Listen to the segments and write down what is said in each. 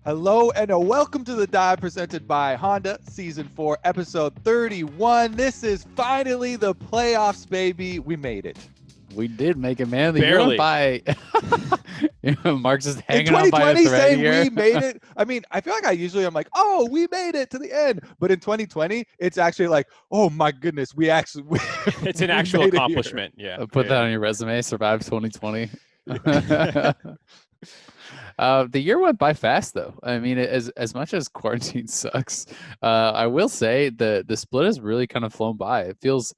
Hello and a welcome to the dive presented by Honda, Season 4, Episode 31. This is finally the playoffs, baby. We made it. We did make it, man. The Barely. year went by. Mark's just hanging in on by a 2020, thread saying here. we made it. I mean, I feel like I'm like, oh, we made it to the end. But in 2020, it's actually like, oh my goodness, it's an actual accomplishment. Yeah. Put that on your resume. Survive 2020. The year went by fast, though. I mean, as much as quarantine sucks, I will say the split has really kind of flown by. It feels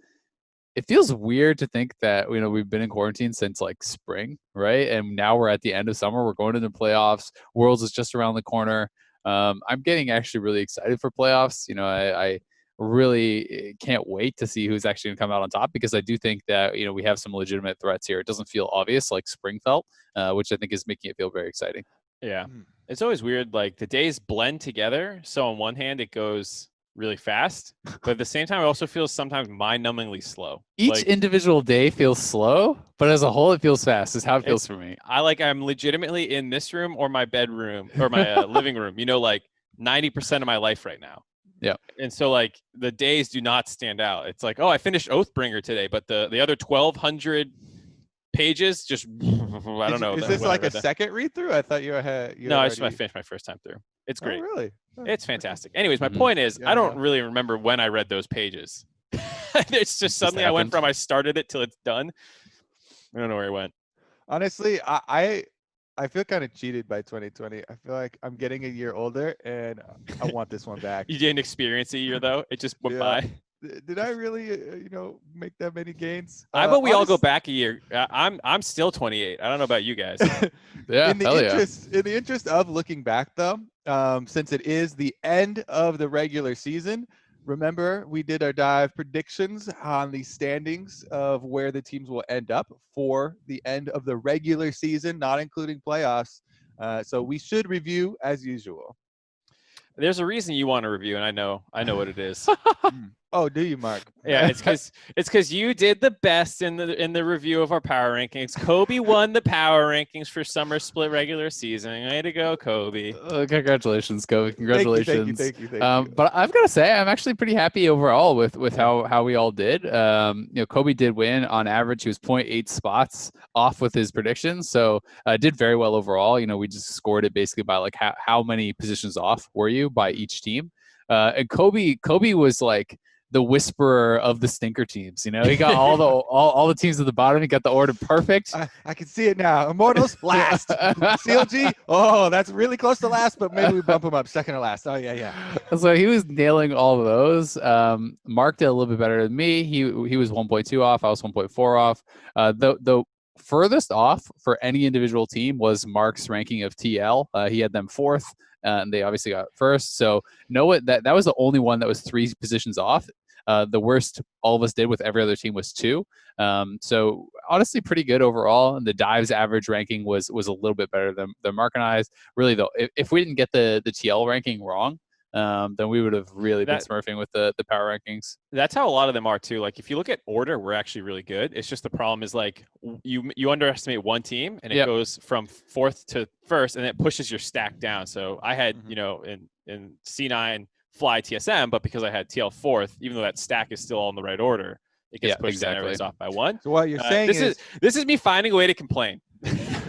weird to think that we've been in quarantine since like spring, right? And now we're at the end of summer. We're going into the playoffs. Worlds is just around the corner. I'm getting actually really excited for playoffs. I really can't wait to see who's actually going to come out on top, because I do think that we have some legitimate threats here. It doesn't feel obvious like spring felt, which I think is making it feel very exciting. Yeah, it's always weird. Like the days blend together. So on one hand, it goes really fast, but at the same time, it also feels sometimes mind-numbingly slow. Each individual day feels slow, but as a whole, it feels fast. Is how it feels for me. I'm legitimately in this room or my bedroom or my living room. Like 90% of my life right now. Yeah. And so like the days do not stand out. It's like, oh, I finished Oathbringer today, but the other 1,200 pages just I don't know. Is this like a second read through? I thought you had. No, I just finished my first time through. It's great. Oh, really? It's fantastic. Anyways, my point is, I don't really remember when I read those pages. It's just suddenly I went from I started it till it's done. I don't know where it went. Honestly, I feel kind of cheated by 2020. I feel like I'm getting a year older, and I want this one back. You didn't experience a year though; it just went by. Did I really, make that many gains? I bet we all go back a year. I'm still 28. I don't know about you guys. Yeah, in the interest of looking back, though, since it is the end of the regular season, remember we did our dive predictions on the standings of where the teams will end up for the end of the regular season, not including playoffs. So we should review as usual. There's a reason you want to review, and I know what it is. Oh, do you, Mark? Yeah, it's because you did the best in the review of our power rankings. Kobe won the power rankings for summer split regular season. Way to go, Kobe! Congratulations, Kobe! Congratulations. Thank you. But I've got to say, I'm actually pretty happy overall with how we all did. Kobe did win on average. He was 0.8 spots off with his predictions, so did very well overall. We just scored it basically by like how many positions off were you by each team. And Kobe was like the whisperer of the stinker teams. He got all the teams at the bottom. He got the order perfect. I can see it now. Immortals last. CLG. Oh, that's really close to last, but maybe we bump him up second or last. Oh yeah. So he was nailing all of those. Mark did a little bit better than me. He was 1.2 off. I was 1.4 off. The furthest off for any individual team was Mark's ranking of TL. He had them fourth. And they obviously got first. So that was the only one that was 3 positions off. The worst all of us did with every other team was 2. So honestly, pretty good overall. And the dives average ranking was a little bit better than Mark and I's. Really though, if we didn't get the TL ranking wrong, then we would have really been smurfing with the power rankings. That's how a lot of them are too. Like if you look at order, we're actually really good. It's just the problem is like you underestimate one team and it goes from 4th to 1st and it pushes your stack down. So I had, in C9 fly TSM, but because I had TL 4th, even though that stack is still all in the right order, it gets pushed down, everyone's off by 1. So what you're saying this is me finding a way to complain.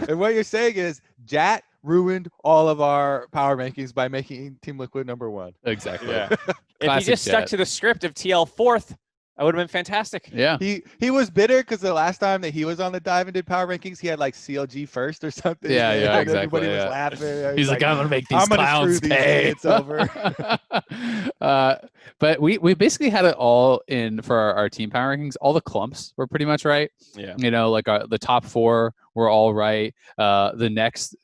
And what you're saying is Jat ruined all of our power rankings by making Team Liquid number 1. Exactly. Yeah. If he just stuck to the script of TL 4th, I would have been fantastic. Yeah. He was bitter because the last time that he was on the dive and did power rankings, he had like CLG first or something. Yeah, exactly. Everybody was laughing. He's like, I'm gonna make these clowns pay. It's over. But we basically had it all in for our team power rankings. All the clumps were pretty much right. Yeah. Like the top 4 were all right. The next,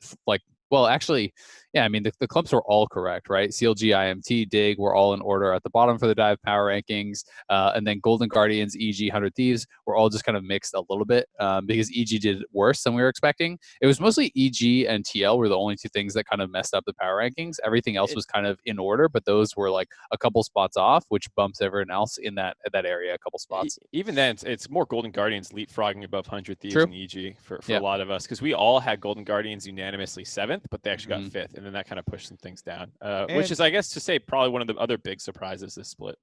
the clumps were all correct, right? CLG, IMT, Dig were all in order at the bottom for the dive power rankings. And then Golden Guardians, EG, 100 Thieves were all just kind of mixed a little bit because EG did worse than we were expecting. It was mostly EG and TL were the only 2 things that kind of messed up the power rankings. Everything else was kind of in order, but those were like a couple spots off, which bumps everyone else in that area a couple spots. Even then, it's more Golden Guardians leapfrogging above 100 Thieves True. and EG for a lot of us, because we all had Golden Guardians unanimously 7th, but they actually got 5th. and then that kind of pushed some things down, And which is, I guess, to say probably one of the other big surprises this split.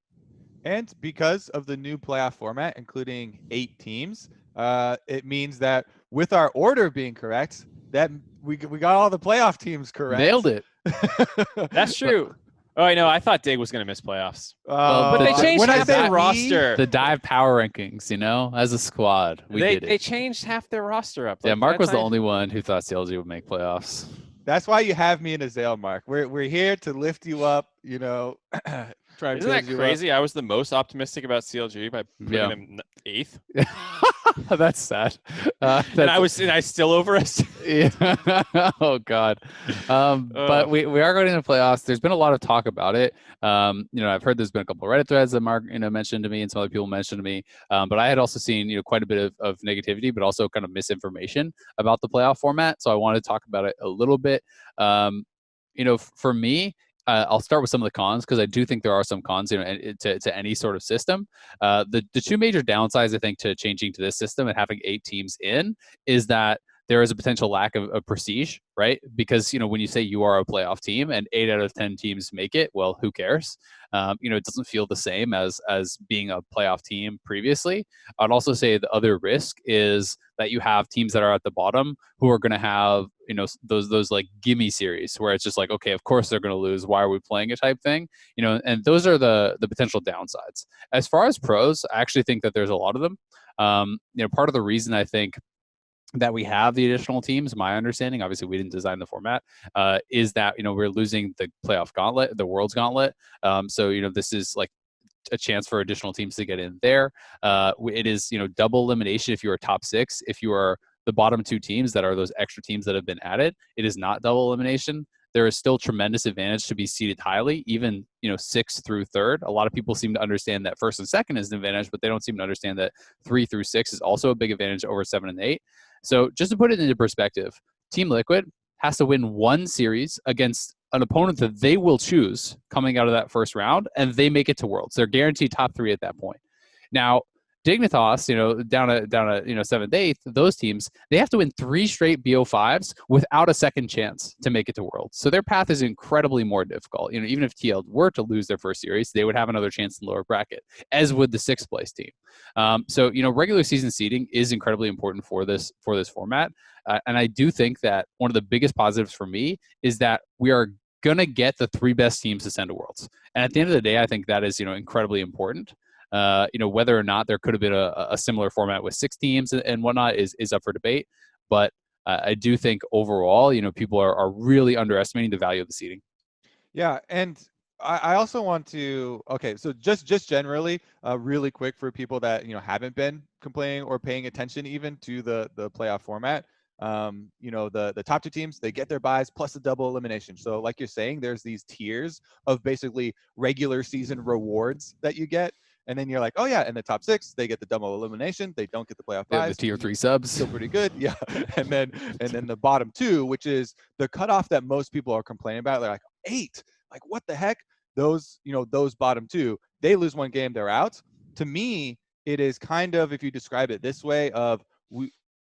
And because of the new playoff format, including 8 teams, it means that with our order being correct, that we got all the playoff teams correct. Nailed it. That's true. Oh, I know. I thought Dig was going to miss playoffs. But They the- changed when I half say their we, roster. The dive power rankings, as a squad, we did it. They changed half their roster up. Yeah, Like, Mark by was the time- only one who thought CLG would make playoffs. That's why you have me and Azale, Mark. We're here to lift you up. Try and Isn't that build you up. crazy? I was the most optimistic about CLG by putting them 8th, That's sad. and I still overestimated. Yeah. Oh God. But we are going into playoffs. There's been a lot of talk about it. I've heard there's been a couple of Reddit threads that Mark, mentioned to me, and some other people mentioned to me. But I had also seen, quite a bit of negativity, but also kind of misinformation about the playoff format. So I wanted to talk about it a little bit. For me, I'll start with some of the cons because I do think there are some cons, to any sort of system. The two major downsides, I think, to changing to this system and having 8 teams in is that there is a potential lack of prestige, right? Because, when you say you are a playoff team and 8 out of 10 teams make it, well, who cares? It doesn't feel the same as being a playoff team previously. I'd also say the other risk is that you have teams that are at the bottom who are going to have, those like gimme series where it's just like, okay, of course they're going to lose. Why are we playing it type thing? And those are the potential downsides. As far as pros, I actually think that there's a lot of them. Part of the reason I think that we have the additional teams, my understanding, obviously we didn't design the format, is that, we're losing the playoff gauntlet, the world's gauntlet. So, this is like a chance for additional teams to get in there. It is, double elimination if you are top 6. If you are the bottom 2 teams that are those extra teams that have been added, it is not double elimination. There is still tremendous advantage to be seeded highly, even 6th through 3rd. A lot of people seem to understand that 1st and 2nd is an advantage, but they don't seem to understand that 3 through 6 is also a big advantage over 7 and 8. So just to put it into perspective, Team Liquid has to win 1 series against an opponent that they will choose coming out of that first round, and they make it to Worlds. They're guaranteed top 3 at that point. Now, Dignitas, down at 7th, 8th, those teams, they have to win 3 straight BO5s without a second chance to make it to Worlds. So their path is incredibly more difficult. Even if TL were to lose their first series, they would have another chance in the lower bracket, as would the 6th place team. So regular season seeding is incredibly important for this format. And I do think that one of the biggest positives for me is that we are going to get the 3 best teams to send to Worlds. And at the end of the day, I think that is, incredibly important. Whether or not there could have been a similar format with 6 teams and whatnot is up for debate. But I do think overall, people are really underestimating the value of the seeding. Yeah, and I also want to, so just generally, really quick for people that haven't been complaining or paying attention even to the playoff format. The top 2 teams, they get their buys plus a double elimination. So like you're saying, there's these tiers of basically regular season rewards that you get. And then you're like, oh yeah, and the top 6, they get the double elimination. They don't get the playoff buys. The tier 3 subs. Still pretty good. Yeah. And then the bottom 2, which is the cutoff that most people are complaining about. They're like, 8. Like, what the heck? Those bottom 2, they lose 1 game, they're out. To me, it is kind of, if you describe it this way, of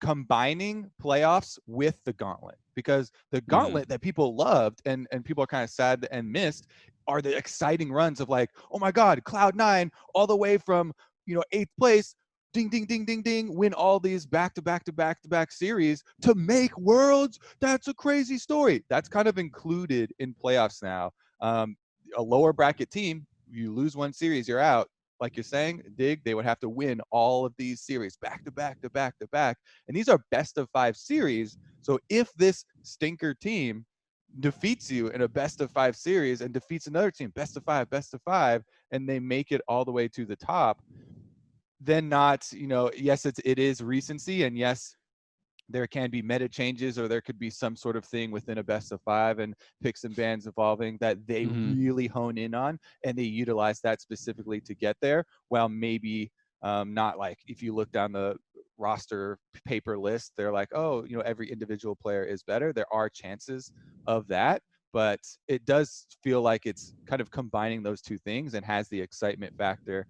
combining playoffs with the gauntlet, because the gauntlet that people loved and people are kind of sad and missed are the exciting runs of like, oh my God, Cloud9 all the way from 8th place, ding ding ding ding ding, win all these back to back series to make Worlds. That's a crazy story. That's kind of included in playoffs now. A lower bracket team, you lose 1 series, you're out. Like you're saying, Dig, they would have to win all of these series back to back. And these are best of 5 series. So if this stinker team defeats you in a best of 5 series and defeats another team, best of 5, and they make it all the way to the top, then not, yes, it is recency, and yes, there can be meta changes, or there could be some sort of thing within a best of 5 and picks and bans evolving that they really hone in on, and they utilize that specifically to get there. While maybe not, like, if you look down the roster paper list, they're like, oh, every individual player is better. There are chances of that, but it does feel like it's kind of combining those 2 things and has the excitement factor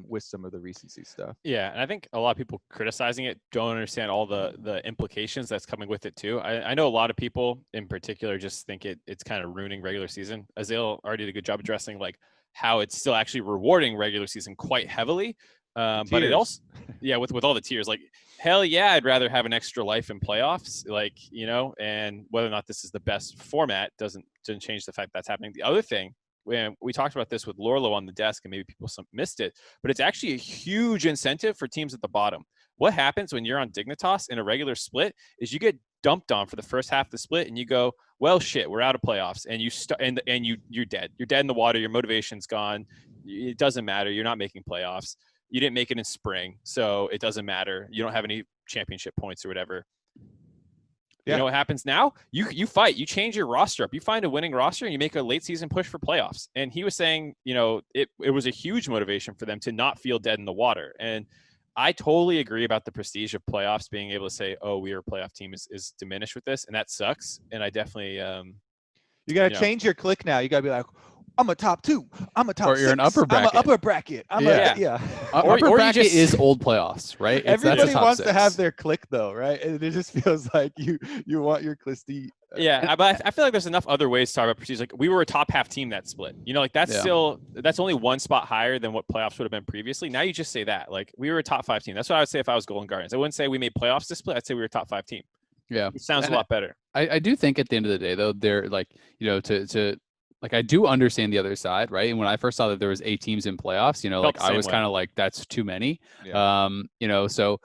with some of the recency stuff. Yeah, and I think a lot of people criticizing it don't understand all the implications that's coming with it too. I know a lot of people in particular just think it's kind of ruining regular season. Azale already did a good job addressing like how it's still actually rewarding regular season quite heavily. But it also, yeah, with all the tiers, like hell yeah, I'd rather have an extra life in playoffs, like, you know, and whether or not this is the best format doesn't change the fact that's happening. The other thing, when we talked about this with Lorlo on the desk, and maybe people missed it, but it's actually a huge incentive for teams at the bottom. What happens when you're on Dignitas in a regular split is you get dumped on for the first half of the split, and you go, well, shit, we're out of playoffs, and you're dead. You're dead in the water. Your motivation's gone. It doesn't matter. You're not making playoffs. You didn't make it in spring, so it doesn't matter. You don't have any championship points or whatever. Yeah. You know what happens now? You fight. You change your roster up. You find a winning roster and you make a late season push for playoffs. And he was saying, you know, it was a huge motivation for them to not feel dead in the water. And I totally agree about the prestige of playoffs. Being able to say, "Oh, we are a playoff team," is diminished with this, and that sucks. And I definitely, you got to change your click now. You got to be like, I'm a top 2. I'm a top 6. Or you're an upper bracket. I'm an upper bracket. Upper bracket is old playoffs, right? Everybody wants to have their click though, right? And it just feels like you want your Clisty. Yeah, but I feel like there's enough other ways to talk about prestige. Like we were a top half team that split. You know, like that's only one spot higher than what playoffs would have been previously. Now you just say that. Like we were a top 5 team. That's what I would say if I was Golden Guardians. I wouldn't say we made playoffs to split. I'd say we were a top 5 team. Yeah. It sounds a lot better. I do think at the end of the day though, they're like, you know, to like I do understand the other side, right? And when I first saw that there was 8 teams in playoffs, you know, like I was kind of like, that's too many. Yeah. You know, so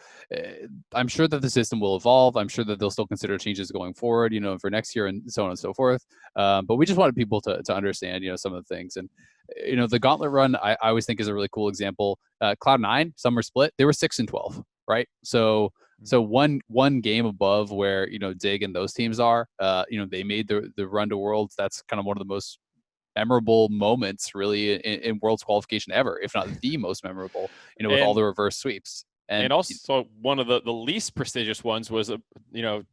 I'm sure that the system will evolve. I'm sure that they'll still consider changes going forward, you know, for next year and so on and so forth. But we just wanted people to understand, you know, some of the things. And you know, the gauntlet run I always think is a really cool example. Cloud9, summer split, they were 6-12, right? So one game above where, you know, Dig and those teams are, you know, they made the run to Worlds. That's kind of one of the most memorable moments really in Worlds qualification ever, if not the most memorable, you know, with all the reverse sweeps. And also one of the least prestigious ones was, you know,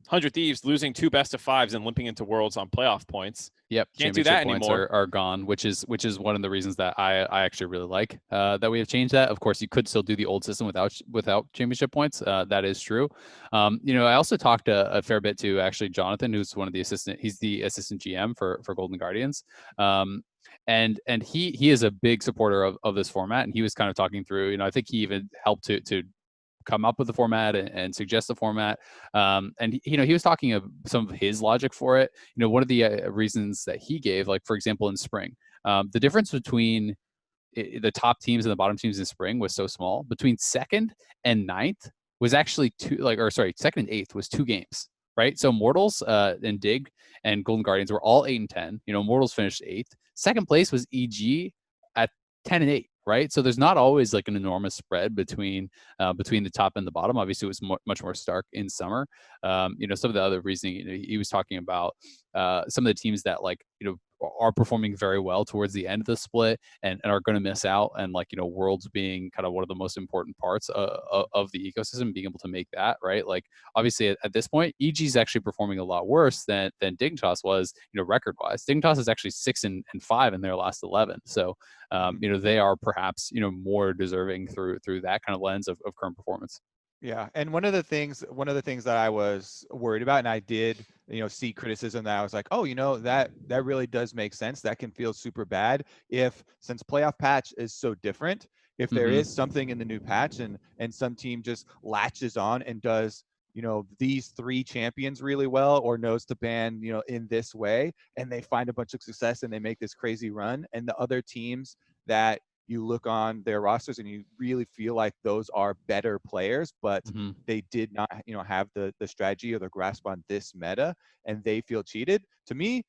100 Thieves losing 2 best-of-5s and limping into Worlds on playoff points. Yep, can't do that points anymore. Are gone, which is one of the reasons that I actually really like that we have changed that. Of course, you could still do the old system without championship points. That is true. You know, I also talked a fair bit to actually Jonathan, who's one of the assistant. He's the assistant GM for Golden Guardians. And he is a big supporter of this format, and he was kind of talking through. You know, I think he even helped to come up with the format and suggest the format. And you know, he was talking of some of his logic for it. You know, one of the reasons that he gave, like for example, in spring, the difference between the top teams and the bottom teams in spring was so small. Between 2nd and 9th was actually 2nd and 8th was 2 games, right? So Mortals and Dig and Golden Guardians were all 8-10. You know, Mortals finished 8th. Second place was EG at 10-8. Right. So there's not always like an enormous spread between the top and the bottom. Obviously, it was much more stark in summer. You know, some of the other reasoning, you know, he was talking about some of the teams that, like, you know, are performing very well towards the end of the split and are going to miss out. And, like, you know, Worlds being kind of one of the most important parts of the ecosystem, being able to make that, right? Like, obviously at this point, EG is actually performing a lot worse than Dignitas was, you know, record wise. Dignitas is actually 6-5 in their last 11. So, you know, they are perhaps, you know, more deserving through that kind of lens of current performance. Yeah, and one of the things that I was worried about, and I did, you know, see criticism that I was like, oh, you know, that really does make sense. That can feel super bad since playoff patch is so different, if there is something in the new patch and some team just latches on and does, you know, these 3 champions really well, or knows to ban, you know, in this way, and they find a bunch of success and they make this crazy run, and the other teams that you look on their rosters and you really feel like those are better players, but they did not, you know, have the strategy or the grasp on this meta, and they feel cheated. To me,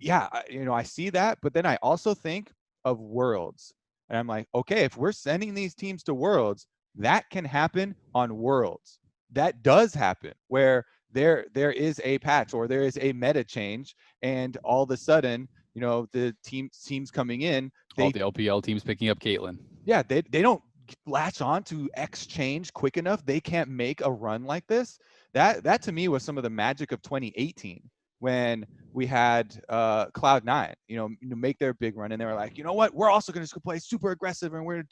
yeah, you know, I see that, but then I also think of Worlds, and I'm like, okay, if we're sending these teams to Worlds, that can happen on Worlds. That does happen where there is a patch or there is a meta change, and all of a sudden, you know, the teams coming in, all the LPL teams picking up Caitlyn. Yeah, they don't latch on to X change quick enough. They can't make a run like this. That to me was some of the magic of 2018. when we had Cloud9, make their big run, and they were like, you know what, we're also going to play super aggressive, and we're,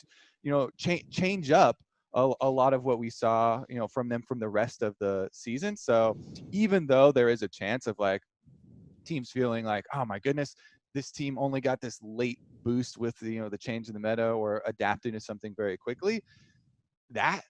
change up a lot of what we saw, from them from the rest of the season. So even though there is a chance of like teams feeling like, oh my goodness, this team only got this late boost with the change in the meta or adapting to something very quickly, that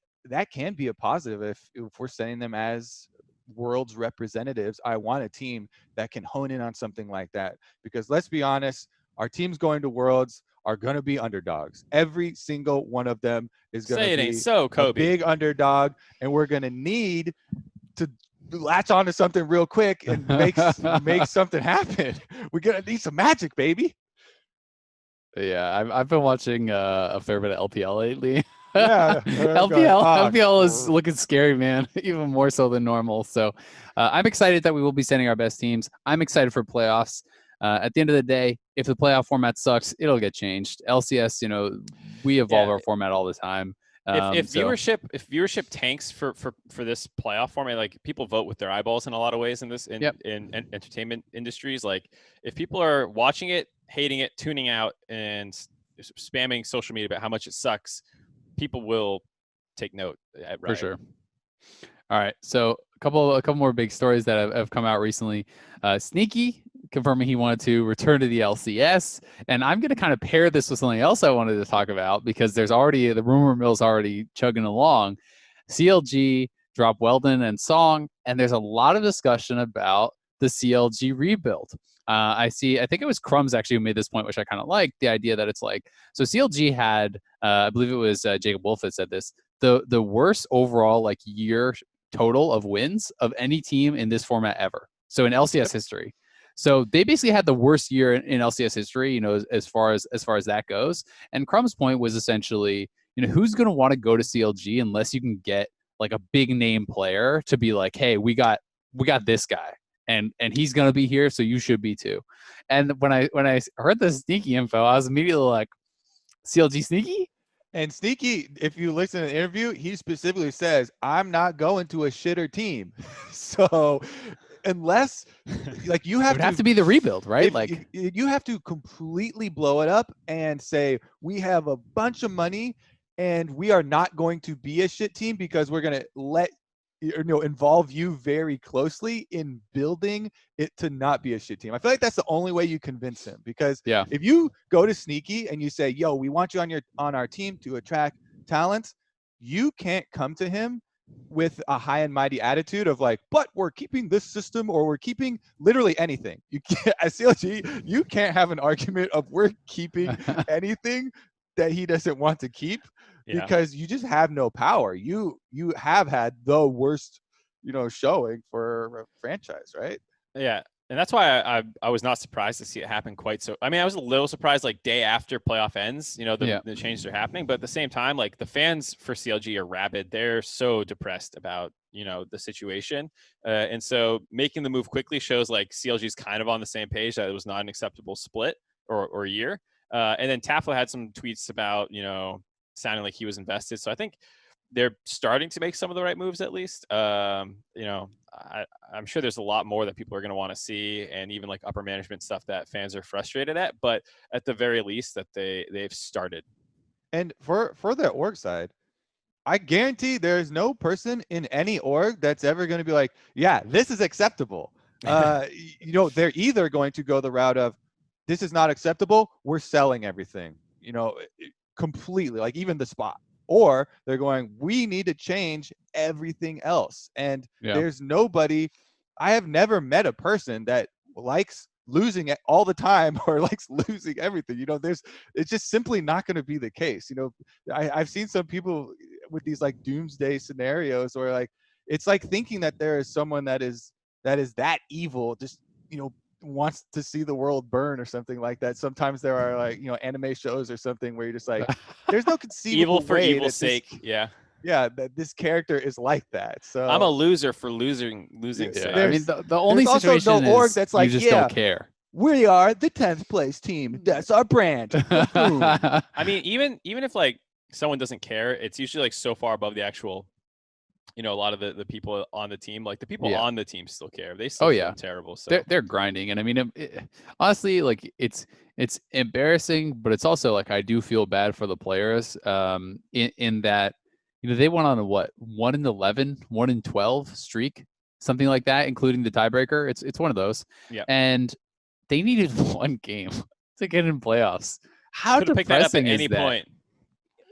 can be a positive if we're setting them as world's representatives. I want a team that can hone in on something like that, because let's be honest, our teams going to worlds are going to be underdogs. Every single one of them is going to Say it ain't be so, a Kobe. big underdog, and we're going to need to latch on to something real quick and make something happen. We're going to need some magic, baby. Yeah, I've been watching a fair bit of LPL lately. Yeah, LPL is looking scary, man, even more so than normal. So I'm excited that we will be sending our best teams. I'm excited for playoffs. At the end of the day, if the playoff format sucks, it'll get changed. LCS, we evolve our format all the time. If viewership tanks for this playoff format, like people vote with their eyeballs in a lot of ways in this in entertainment industries. Like if people are watching it, hating it, tuning out, and spamming social media about how much it sucks, people will take note. For sure. All right, so a couple more big stories that have come out recently. Sneaky confirming he wanted to return to the LCS, and I'm going to kind of pair this with something else I wanted to talk about, because there's already the rumor mill's already chugging along. CLG dropped Weldon and Song, and there's a lot of discussion about the CLG rebuild. I think it was Crumbs actually who made this point, which I kind of like, the idea that it's like, so CLG had, I believe it was Jacob Wolf that said this, the worst overall like year total of wins of any team in this format ever. So in LCS history. So they basically had the worst year in LCS history, as far as that goes. And Crumb's point was essentially, who's going to want to go to CLG unless you can get like a big name player to be like, hey, we got this guy, and he's going to be here, so you should be too. And when I heard the Sneaky info, I was immediately like, CLG Sneaky? And Sneaky, if you listen to the interview, he specifically says, I'm not going to a shitter team. So unless like you have it would have to be the rebuild, right? Like you have to completely blow it up and say, we have a bunch of money and we are not going to be a shit team because we're going to involve you very closely in building it to not be a shit team. I feel like that's the only way you convince him, because if you go to Sneaky and you say, yo, we want you on our team to attract talent, you can't come to him with a high and mighty attitude of like, but we're keeping this system, or we're keeping literally anything. You can't, as CLG, you can't have an argument of we're keeping anything that he doesn't want to keep, because you just have no power. You have had the worst, showing for a franchise, right? Yeah. And that's why I was not surprised to see it happen quite so. I mean, I was a little surprised like day after playoff ends, the changes are happening. But at the same time, like the fans for CLG are rabid. They're so depressed about, the situation. And so making the move quickly shows like CLG is kind of on the same page, that it was not an acceptable split or year. And then Taflo had some tweets about, sounding like he was invested. So I think they're starting to make some of the right moves, at least. I'm sure there's a lot more that people are going to want to see, and even like upper management stuff that fans are frustrated at, but at the very least that they've started. And for the org side, I guarantee there's no person in any org that's ever going to be like, yeah, this is acceptable. They're either going to go the route of, this is not acceptable, we're selling everything, completely, like even the spot. Or they're going, we need to change everything else. And there's nobody, I have never met a person that likes losing it all the time or likes losing everything. It's just simply not going to be the case. I've seen some people with these like doomsday scenarios, or like, it's like thinking that there is someone that is that evil, just, wants to see the world burn or something like that. Sometimes there are like, anime shows or something where you're just like, there's no conceivable evil for way evil's sake. That this character is like that. So I'm a loser for losing sake. I mean, the only situation also no org that's like, you just don't care. We are the 10th place team. That's our brand. I mean, even if like someone doesn't care, it's usually like so far above the actual a lot of the people on the team, like the people Yeah. on the team still care. They still Oh feel yeah, terrible. So they're grinding, and I mean, honestly, like it's embarrassing, but it's also like I do feel bad for the players, in that they went on a 1-11, 1-12 streak, something like that, including the tiebreaker. It's one of those, yeah, and they needed one game to get in playoffs. How could have picked that up at depressing is any that? point.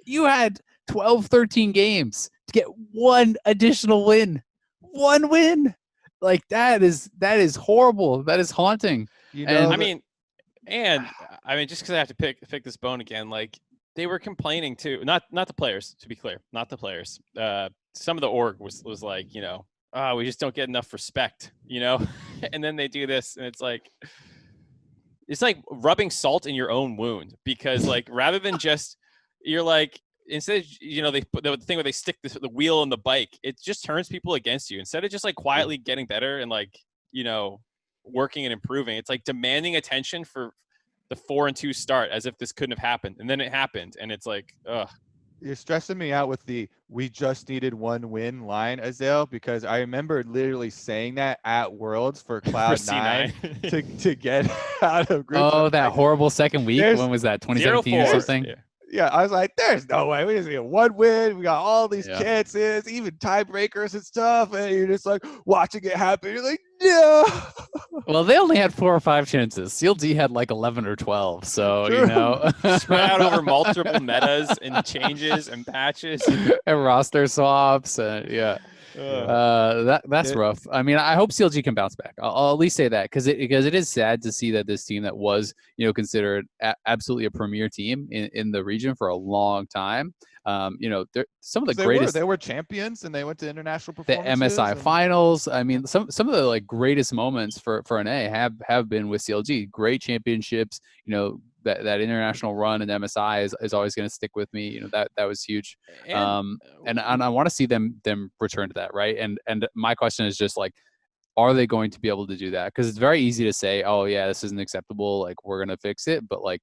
You had 12, 13 games to get one additional win. One win. Like that is horrible. That is haunting. And I mean, just because I have to pick this bone again, like they were complaining too. Not the players, to be clear, not the players. Some of the org was like, we just don't get enough respect, and then they do this, and it's like rubbing salt in your own wound, because like rather than just you're like, instead they put the thing where they stick the wheel in the bike, it just turns people against you. Instead of just like quietly getting better and like working and improving, it's like demanding attention for the 4-2 start, as if this couldn't have happened, and then it happened, and it's like, ugh. You're stressing me out with the "we just needed one win" line, Azale, because I remember literally saying that at Worlds for Cloud9 to get out of groups. oh, that horrible second week. When was that? 2017 or something? Yeah, I was like, there's no way. We just need one win. We got all these chances, even tiebreakers and stuff. And you're just like watching it happen. You're like, no. Well, they only had 4 or 5 chances. CLG had like 11 or 12. So, True. Spread out over multiple metas and changes and patches and roster swaps. Yeah. That's rough. I mean, I hope CLG can bounce back. I'll at least say that, because it is sad to see that this team that was considered absolutely a premier team in the region for a long time. They're some of the greatest. They were champions, and they went to international The performances. MSI finals. I mean, some of the like greatest moments for NA have been with CLG. Great championships. That international run in MSI is always going to stick with me. That was huge. And I want to see them return to that, right? And my question is just like, are they going to be able to do that? Because it's very easy to say, oh yeah, this isn't acceptable, like we're going to fix it, but like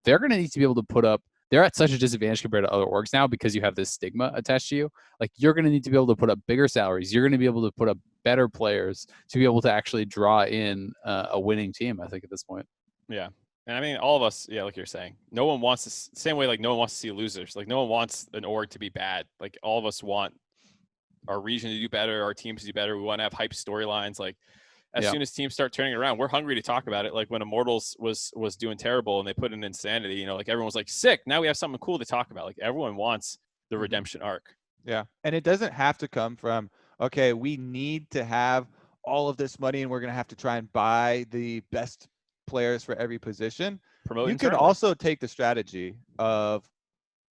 they're going to need to be able to put up. They're at such a disadvantage compared to other orgs now because you have this stigma attached to you. Like you're going to need to be able to put up bigger salaries. You're going to be able to put up better players to be able to actually draw in a winning team, I think, at this point. Yeah. And I mean, all of us, like you're saying, no one wants to, same way, like no one wants to see losers. Like no one wants an org to be bad. Like all of us want our region to do better, our teams to do better. We want to have hype storylines. Like as soon as teams start turning around, we're hungry to talk about it. Like when Immortals was doing terrible and they put in Insanity, like everyone was like, sick. Now we have something cool to talk about. Like everyone wants the redemption arc. Yeah. And it doesn't have to come from, okay, we need to have all of this money and we're going to have to try and buy the best players for every position. You can also take the strategy of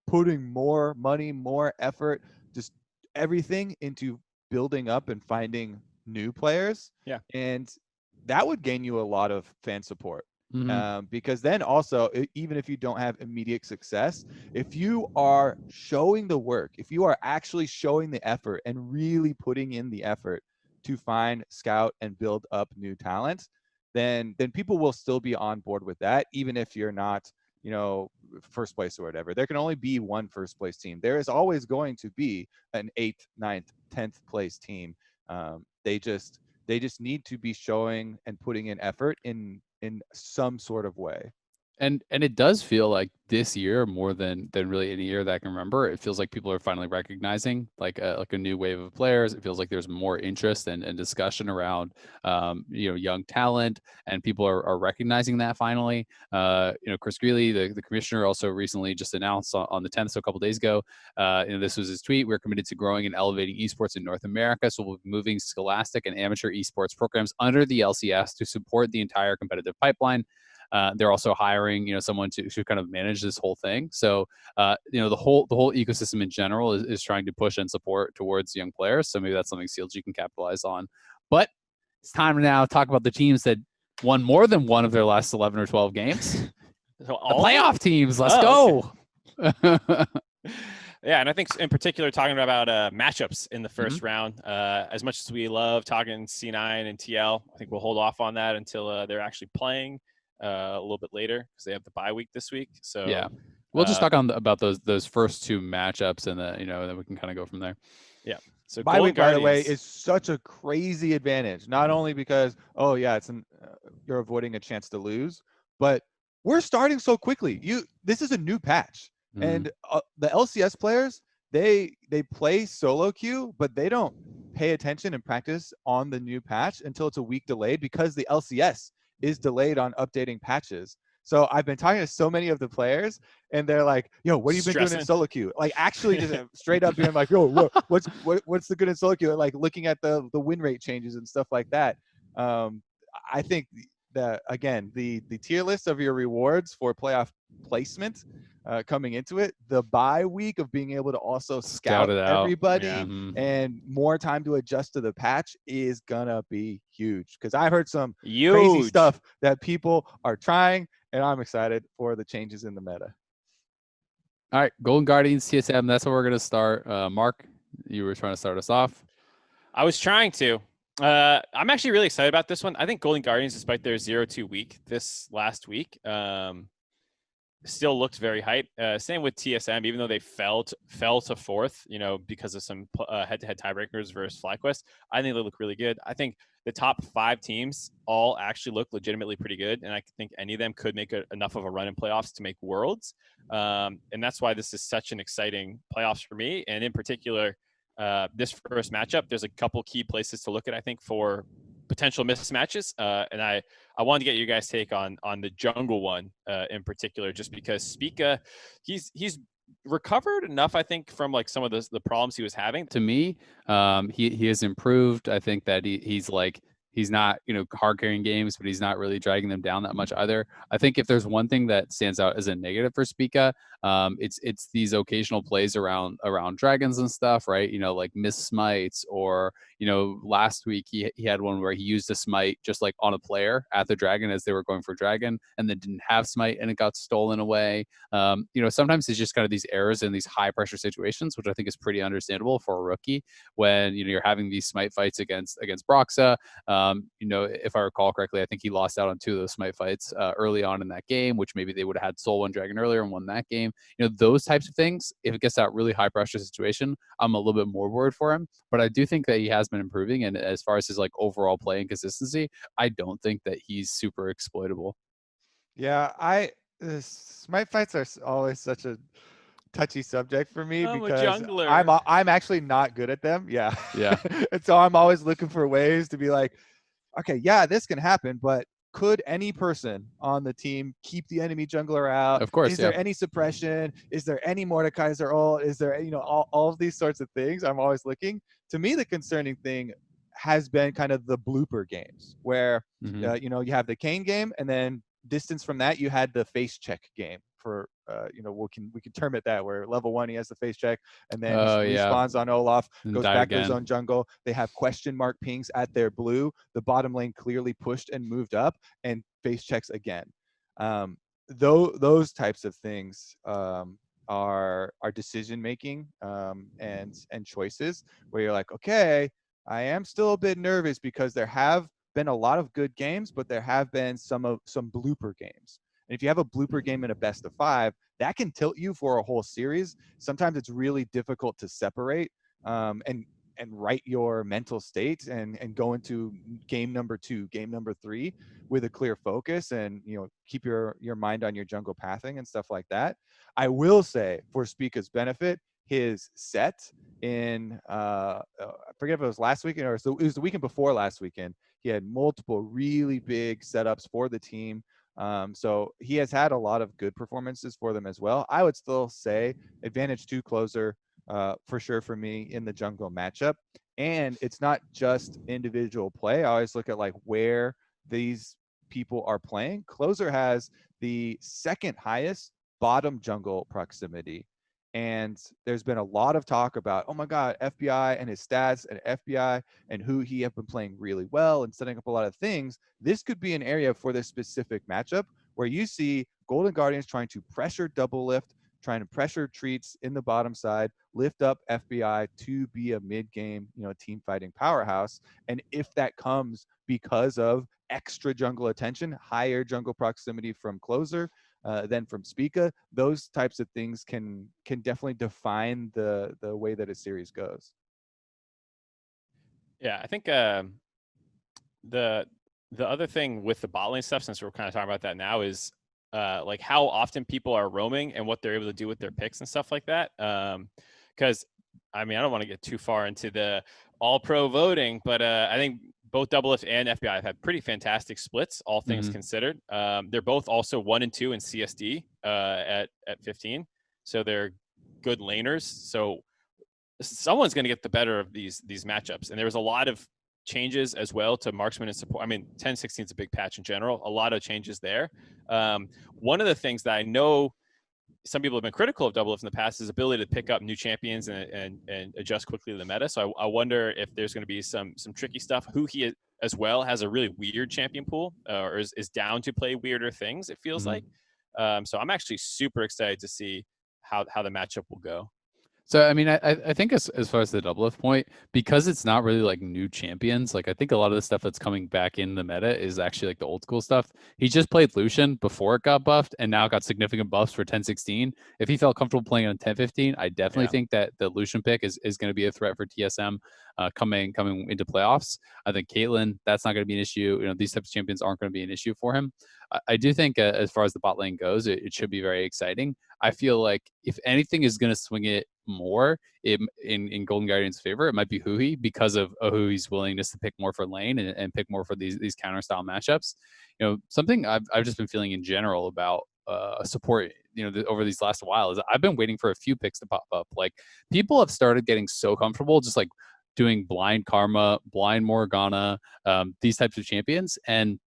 putting more money, more effort, just everything into building up and finding new players. Yeah. And that would gain you a lot of fan support. Mm-hmm. Because then also, even if you don't have immediate success, if you are showing the work, if you are actually showing the effort and really putting in the effort to find, scout, and build up new talent, then people will still be on board with that, even if you're not, first place or whatever. There can only be one first place team. There is always going to be an 8th, 9th, 10th place team. They just need to be showing and putting in effort in some sort of way. And it does feel like this year, more than really any year that I can remember, it feels like people are finally recognizing like a new wave of players. It feels like there's more interest and discussion around young talent, and people are recognizing that finally. Chris Greeley, the commissioner, also recently just announced on the 10th, so a couple days ago, this was his tweet: "We're committed to growing and elevating esports in North America, so we'll be moving scholastic and amateur esports programs under the LCS to support the entire competitive pipeline." They're also hiring, someone to kind of manage this whole thing. So, the whole ecosystem in general is trying to push and support towards young players. So maybe that's something CLG can capitalize on. But it's time to now talk about the teams that won more than one of their last 11 or 12 games. The playoff teams. Let's go. Okay. Yeah, and I think in particular talking about matchups in the first round, as much as we love talking C9 and TL, I think we'll hold off on that until they're actually playing a little bit later, because they have the bye week this week. So yeah, we'll just talk about those first two matchups, and then we can kind of go from there. Yeah. So Bye Golden week, by the way, Guardians. is such a crazy advantage. Not only because, oh yeah, you're avoiding a chance to lose, but we're starting so quickly. This is a new patch, and the LCS players they play solo queue, but they don't pay attention and practice on the new patch until it's a week delayed because the LCS is delayed on updating patches. So I've been talking to so many of the players, and they're like, "Yo, what have you been doing in Stressing. solo queue?" Like actually, just straight up being like, "Yo, what's the good in solo queue?" Like looking at the win rate changes and stuff like that. Um, I think that again, the tier list of your rewards for playoff placement coming into it, the bye week of being able to also Scout scout it out. everybody Mhm. and more time to adjust to the patch is gonna be huge. Because I heard some crazy Huge. stuff that people are trying, and I'm excited for the changes in the meta. All right, Golden Guardians TSM. That's where we're gonna start. Mark, you were trying to start us off. I was trying to. I'm actually really excited about this one. I think Golden Guardians, despite their 0-2 week this last week, still looked very hype. Same with TSM, even though they fell to fourth, because of some head-to-head tiebreakers versus FlyQuest. I think they look really good. I think the top 5 teams all actually look legitimately pretty good, and I think any of them could make enough of a run in playoffs to make Worlds. And that's why this is such an exciting playoffs for me. And in particular, this first matchup, there's a couple key places to look at, I think, for potential mismatches. And I wanted to get your guys' take on the jungle one in particular, just because Spica, he's recovered enough, I think, from like some of the problems he was having. To me, he has improved. I think that he's not hard carrying games, but he's not really dragging them down that much either. I think if there's one thing that stands out as a negative for Spica, it's these occasional plays around dragons and stuff, right? Like miss smites, or last week he had one where he used a smite just like on a player at the dragon as they were going for dragon, and then didn't have smite and it got stolen away. Sometimes it's just kind of these errors in these high pressure situations, which I think is pretty understandable for a rookie when you're having these smite fights against Broxa. If I recall correctly, I think he lost out on 2 of those smite fights early on in that game, which maybe they would have had Soul One Dragon earlier and won that game. Those types of things, if it gets that really high pressure situation, I'm a little bit more worried for him. But I do think that he has been improving. And as far as his like overall play and consistency, I don't think that he's super exploitable. Yeah, smite fights are always such a touchy subject for me I'm a because jungler. I'm actually not good at them. Yeah. Yeah. And so I'm always looking for ways to be like, okay, yeah, this can happen, but could any person on the team keep the enemy jungler out? Of course, Is yeah. there any suppression? Is there any Mordekaiser ult? Is there, all of these sorts of things? I'm always looking. To me, the concerning thing has been kind of the blooper games where, you have the Kane game, and then distance from that, you had the face check game for, we can term it that, where level 1, he has the face check, and then he respawns on Olaf, And goes died back to again. his own jungle. They have question mark pings at their blue. The bottom lane clearly pushed and moved up, and face checks again. Those types of things are decision making and choices where you're like, okay, I am still a bit nervous because there have been a lot of good games, but there have been some blooper games. And if you have a blooper game in a best of 5, that can tilt you for a whole series. Sometimes it's really difficult to separate and right your mental state and go into game number 2, game number 3 with a clear focus, and keep your mind on your jungle pathing and stuff like that. I will say, for Spica's benefit, his set in I forget if it was last weekend or it was the weekend before last weekend. He had multiple really big setups for the team. So he has had a lot of good performances for them as well. I would still say advantage 2 closer for sure for me in the jungle matchup. And it's not just individual play. I always look at like where these people are playing. Closer has the second highest bottom jungle proximity. And there's been a lot of talk about, oh my God, FBI and his stats, and FBI and who he have been playing really well and setting up a lot of things. This could be an area for this specific matchup where you see Golden Guardians trying to pressure double lift, trying to pressure treats in the bottom side, lift up FBI to be a mid-game, team fighting powerhouse. And if that comes because of extra jungle attention, higher jungle proximity from closer than from Spica, those types of things can definitely define the way that a series goes. Yeah, I think the other thing with the bot lane stuff, since we're kind of talking about that now, is like how often people are roaming and what they're able to do with their picks and stuff like that. Because I mean, I don't want to get too far into the all pro voting, but I think both Double Lift and FBI have had pretty fantastic splits, all things considered. They're both also 1 and 2 in CSD at 15, so they're good laners. So someone's going to get the better of these matchups, and there was a lot of changes as well to marksman and support. I mean, 10-16 is a big patch in general. A lot of changes there. One of the things that I know some people have been critical of Double Lift in the past is ability to pick up new champions and adjust quickly to the meta. So I wonder if there's going to be some tricky stuff. He as well has a really weird champion pool, or is down to play weirder things, it feels like. So I'm actually super excited to see how the matchup will go. So I mean, I think as far as the Double Lift point, because it's not really like new champions, like I think a lot of the stuff that's coming back in the meta is actually like the old school stuff. He just played Lucian before it got buffed, and now got significant buffs for 10-16. If he felt comfortable playing on 10-15, I definitely think that the Lucian pick is going to be a threat for TSM coming into playoffs. I think Caitlyn, that's not going to be an issue. You know, these types of champions aren't going to be an issue for him. I do think as far as the bot lane goes, it should be very exciting. I feel like if anything is going to swing it more in Golden Guardian's favor, it might be Hui, because of Hui's willingness to pick more for lane and pick more for these counter style matchups. You know, something I've just been feeling in general about support, you know, over these last while is I've been waiting for a few picks to pop up. Like, people have started getting so comfortable just like doing blind Karma, blind Morgana, these types of champions. And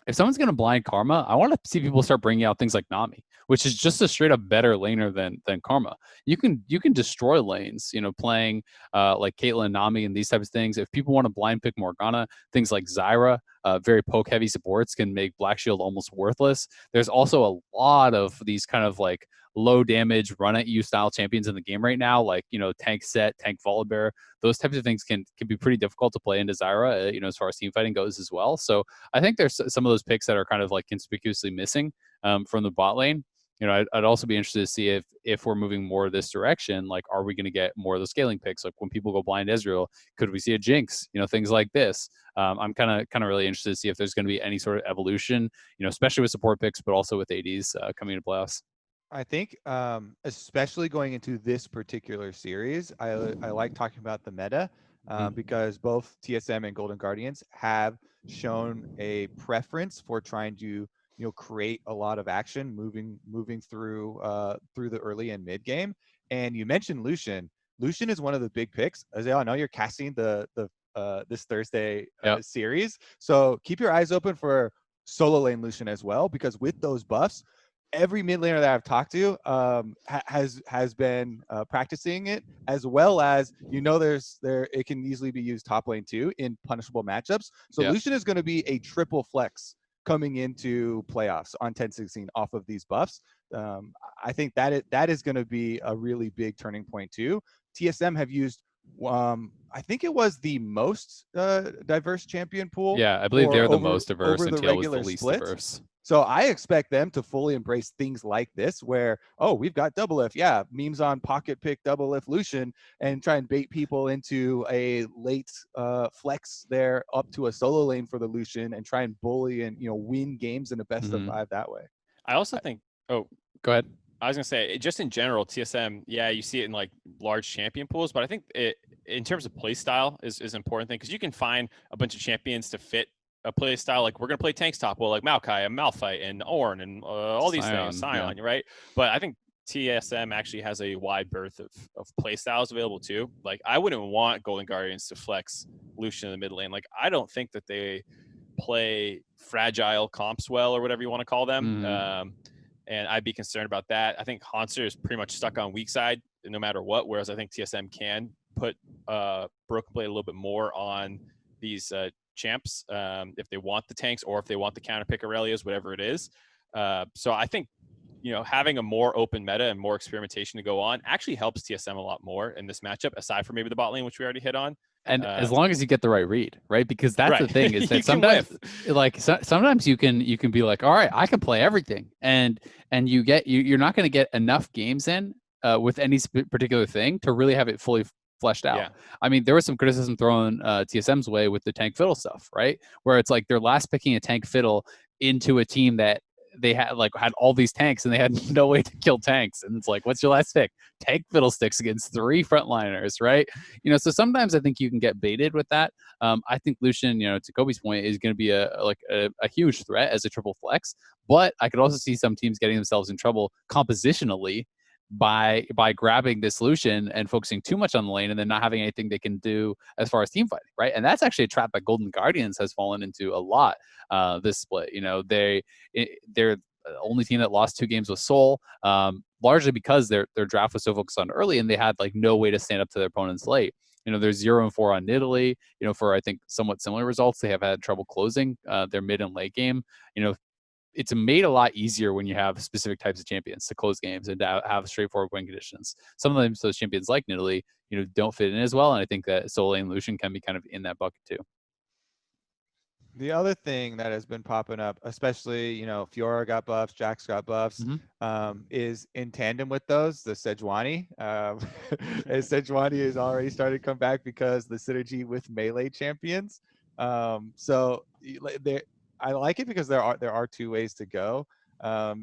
if someone's going to blind Karma, I want to see people start bringing out things like Nami, which is just a straight up better laner than Karma. You can destroy lanes, you know, playing like Caitlyn, Nami, and these types of things. If people want to blind pick Morgana, things like Zyra, very poke heavy supports can make Black Shield almost worthless. There's also a lot of these kind of like low damage run at you style champions in the game right now, like, you know, tank set, tank Volibear. Those types of things can be pretty difficult to play into Zyra, you know, as far as team fighting goes as well. So I think there's some of those picks that are kind of like conspicuously missing from the bot lane. You know, I'd also be interested to see if we're moving more this direction. Like, are we going to get more of the scaling picks? Like, when people go blind Ezreal, could we see a Jinx? You know, things like this. I'm kind of really interested to see if there's going to be any sort of evolution. You know, especially with support picks, but also with ADs coming into playoffs. I think, especially going into this particular series, I like talking about the meta because both TSM and Golden Guardians have shown a preference for trying to, you know, create a lot of action moving through the early and mid game. And you mentioned Lucian. Lucian is one of the big picks. As I know, you're casting the this Thursday series, so keep your eyes open for solo lane Lucian as well, because with those buffs, every mid laner that I've talked to has been practicing it, as well as, you know, it can easily be used top lane too in punishable matchups. So Lucian is going to be a triple flex coming into playoffs on 10-16 off of these buffs. I think that is going to be a really big turning point too. TSM have used I think it was the most diverse champion pool. Yeah, I believe they're the most diverse, and TL was the least diverse. So I expect them to fully embrace things like this, where, oh, we've got Double Lift, memes on pocket pick Double Lift Lucian, and try and bait people into a late flex there up to a solo lane for the Lucian, and try and bully and, you know, win games in a best of 5 that way. I also think. Oh, go ahead. I was gonna say, just in general, TSM, you see it in like large champion pools, but I think in terms of play style is an important thing, because you can find a bunch of champions to fit a play style. Like, we're gonna play tanks top, well, like Maokai and Malphite and Ornn and all these things, Sion, right? But I think TSM actually has a wide berth of play styles available too. Like, I wouldn't want Golden Guardians to flex Lucian in the mid lane. Like, I don't think that they play fragile comps well, or whatever you want to call them. And I'd be concerned about that. I think Hanser is pretty much stuck on weak side no matter what, whereas I think TSM can put broken play a little bit more on these champs if they want the tanks, or if they want the counter pick Aurelias, whatever it is. So I think, you know, having a more open meta and more experimentation to go on actually helps TSM a lot more in this matchup, aside from maybe the bot lane, which we already hit on. And as long as you get the right read, right? Because that's the thing, is that sometimes, sometimes you can be like, all right, I can play everything, and you're not going to get enough games in with any particular thing to really have it fully fleshed out. Yeah. I mean, there was some criticism thrown TSM's way with the tank fiddle stuff, right? Where it's like they're last picking a tank fiddle into a team that they had all these tanks and they had no way to kill tanks. And it's like, what's your last pick? Tank fiddlesticks against 3 frontliners, right? So sometimes I think you can get baited with that. I think Lucian, to Kobe's point, is going to be a huge threat as a triple flex. But I could also see some teams getting themselves in trouble compositionally by grabbing this solution and focusing too much on the lane and then not having anything they can do as far as team fighting, right? And that's actually a trap that Golden Guardians has fallen into a lot this split. They're the only team that lost 2 games with Seoul, largely because their draft was so focused on early and they had no way to stand up to their opponents late. They're 0-4 on Italy. For I think somewhat similar results, they have had trouble closing their mid and late game. It's made a lot easier when you have specific types of champions to close games and to have straightforward win conditions. Some of them, those champions like Nidalee, don't fit in as well. And I think that Soleil and Lucian can be kind of in that bucket too. The other thing that has been popping up, especially, Fiora got buffs, Jax got buffs, is in tandem with those, the Sejuani. Sejuani has already started to come back because the synergy with melee champions. So I like it because there are 2 ways to go.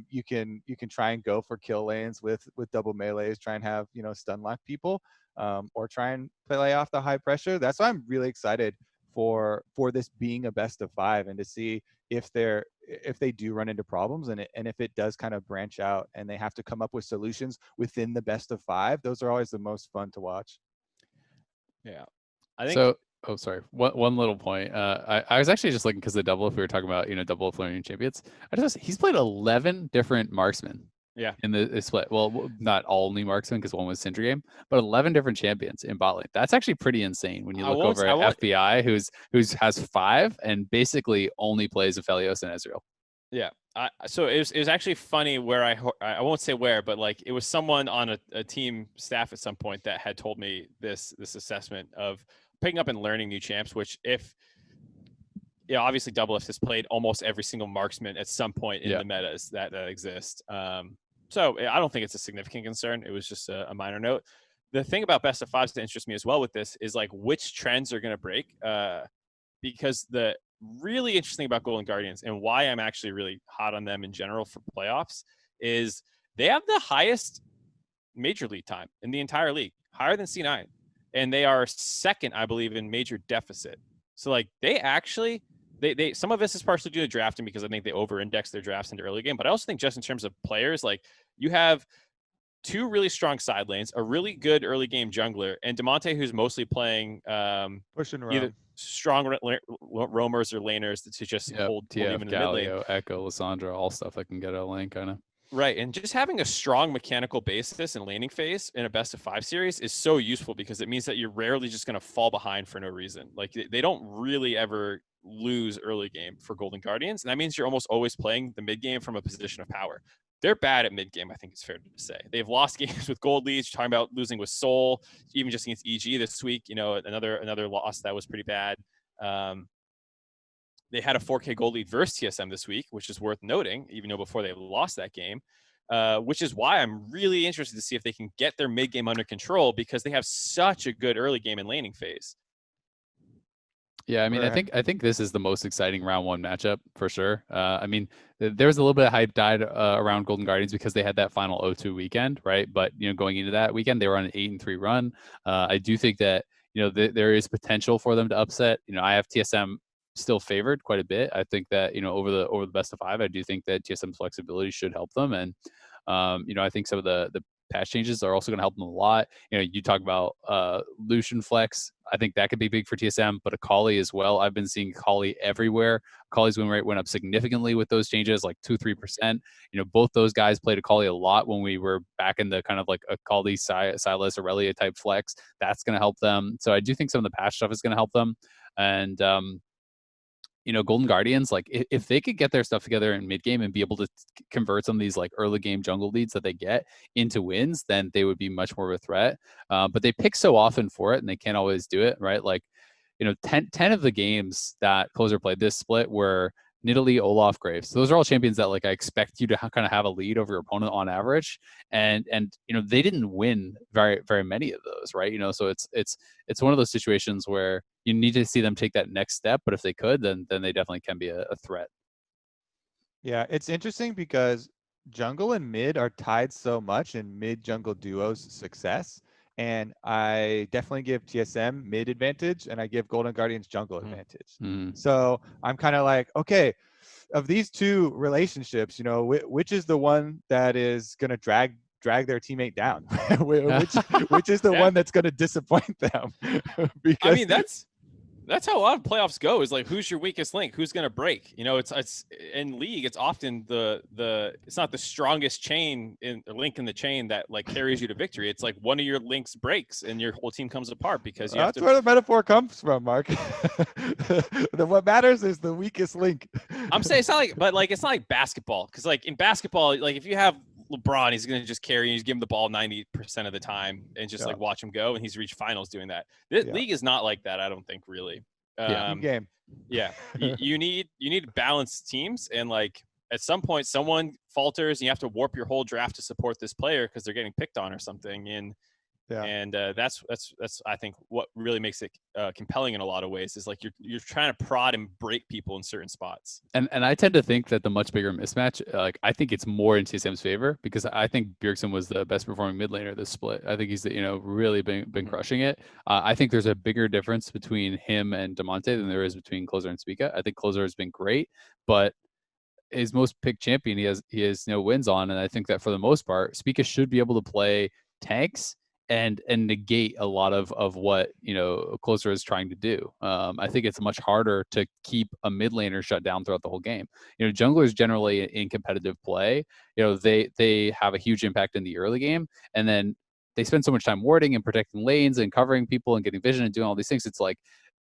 You can try and go for kill lanes with double melees, try and have stun lock people, or try and play off the high pressure. That's why I'm really excited for this being a best of 5 and to see if they do run into problems and if it does kind of branch out and they have to come up with solutions within the best of 5. Those are always the most fun to watch. Yeah, I think so. Oh, sorry. One little point. I was actually just looking because the double, if we were talking about, double learning champions, he's played 11 different marksmen. Yeah. In the split. Well, not only marksmen because one was Syndra game, but 11 different champions in bot lane. That's actually pretty insane when you look over at FBI, who's has 5 and basically only plays Aphelios and Ezreal. Yeah. So it was actually funny where I won't say where, but it was someone on a team staff at some point that had told me this assessment of picking up and learning new champs, which obviously Doublelift has played almost every single marksman at some point in the metas that exist. So I don't think it's a significant concern. It was just a minor note. The thing about best of 5s that interests me as well with this is which trends are going to break, because the really interesting about Golden Guardians and why I'm actually really hot on them in general for playoffs is they have the highest major lead time in the entire league, higher than C9. And they are second, I believe, in major deficit. So they actually, they some of this is partially due to drafting because I think they over-index their drafts into early game. But I also think just in terms of players, you have 2 really strong side lanes, a really good early game jungler, and Demonte, who's mostly playing push and either roam. strong roamers or laners to just hold even in the mid lane. Echo, Lissandra, all stuff that can get a lane kind of. Right, and just having a strong mechanical basis and laning phase in a best of 5 series is so useful because it means that you're rarely just going to fall behind for no reason. They don't really ever lose early game for Golden Guardians, and that means you're almost always playing the mid game from a position of power. They're bad at mid game, I think it's fair to say. They've lost games with gold leads. You're talking about losing with Soul, even just against EG this week. Another loss that was pretty bad. They had a 4K gold lead versus TSM this week, which is worth noting, even though before they lost that game, which is why I'm really interested to see if they can get their mid game under control because they have such a good early game and laning phase. Yeah, I mean, I think this is the most exciting round 1 matchup for sure. I mean, there was a little bit of hype died around Golden Guardians because they had that final O2 weekend, right? But going into that weekend, they were on an 8-3 run. I do think that there is potential for them to upset. I have TSM still favored quite a bit. I think that over the best of 5, I do think that TSM's flexibility should help them, and I think some of the patch changes are also going to help them a lot. You talk about Lucian flex. I think that could be big for TSM, but Akali as well. I've been seeing Akali everywhere. Akali's win rate went up significantly with those changes, 2-3%. Both those guys played Akali a lot when we were back in the kind of Akali, Silas, Aurelia type flex. That's going to help them. So I do think some of the patch stuff is going to help them. And Golden Guardians, if they could get their stuff together in mid game and be able to convert some of these early game jungle leads that they get into wins, then they would be much more of a threat. But they pick so often for it and they can't always do it, right? 10 of the games that Closer played this split were Nidalee, Olaf, Graves. Those are all champions that like I expect you to kind of have a lead over your opponent on average, and they didn't win very many of those, right? So it's one of those situations where you need to see them take that next step, but if they could, then they definitely can be a threat. Yeah, it's interesting because jungle and mid are tied so much in mid jungle duos success. And I definitely give TSM mid advantage and I give Golden Guardians jungle advantage. So I'm kind of like, okay, of these two relationships, which is the one that is going to drag their teammate down? which is the one that's going to disappoint them? Because I mean, that's how a lot of playoffs go, is like, who's your weakest link? Who's going to break? It's in League, it's often it's not the strongest link in the chain that like carries you to victory. It's like one of your links breaks and your whole team comes apart because that's where the metaphor comes from, Mark. What matters is the weakest link. I'm saying it's not like basketball. Because like in basketball, like if you have LeBron, he's going to just carry and he's give him the ball 90% of the time and just like watch him go, and he's reached finals doing that. This League is not like that, I don't think, really. Game. Yeah. you need balanced teams, and like at some point someone falters and you have to warp your whole draft to support this player because they're getting picked on or something. And that's I think what really makes it compelling in a lot of ways, is like you're trying to prod and break people in certain spots. And I tend to think that the much bigger mismatch, like I think it's more in TSM's favor, because I think Bjergsen was the best performing mid laner this split. I think he's really been crushing it. I think there's a bigger difference between him and Damonte than there is between Closer and Spica. I think Closer has been great, but his most picked champion he has wins on, and I think that for the most part, Spica should be able to play tanks and negate a lot of what Closer is trying to do. I think it's much harder to keep a mid laner shut down throughout the whole game. Junglers generally in competitive play, they have a huge impact in the early game, and then they spend so much time warding and protecting lanes and covering people and getting vision and doing all these things. It's like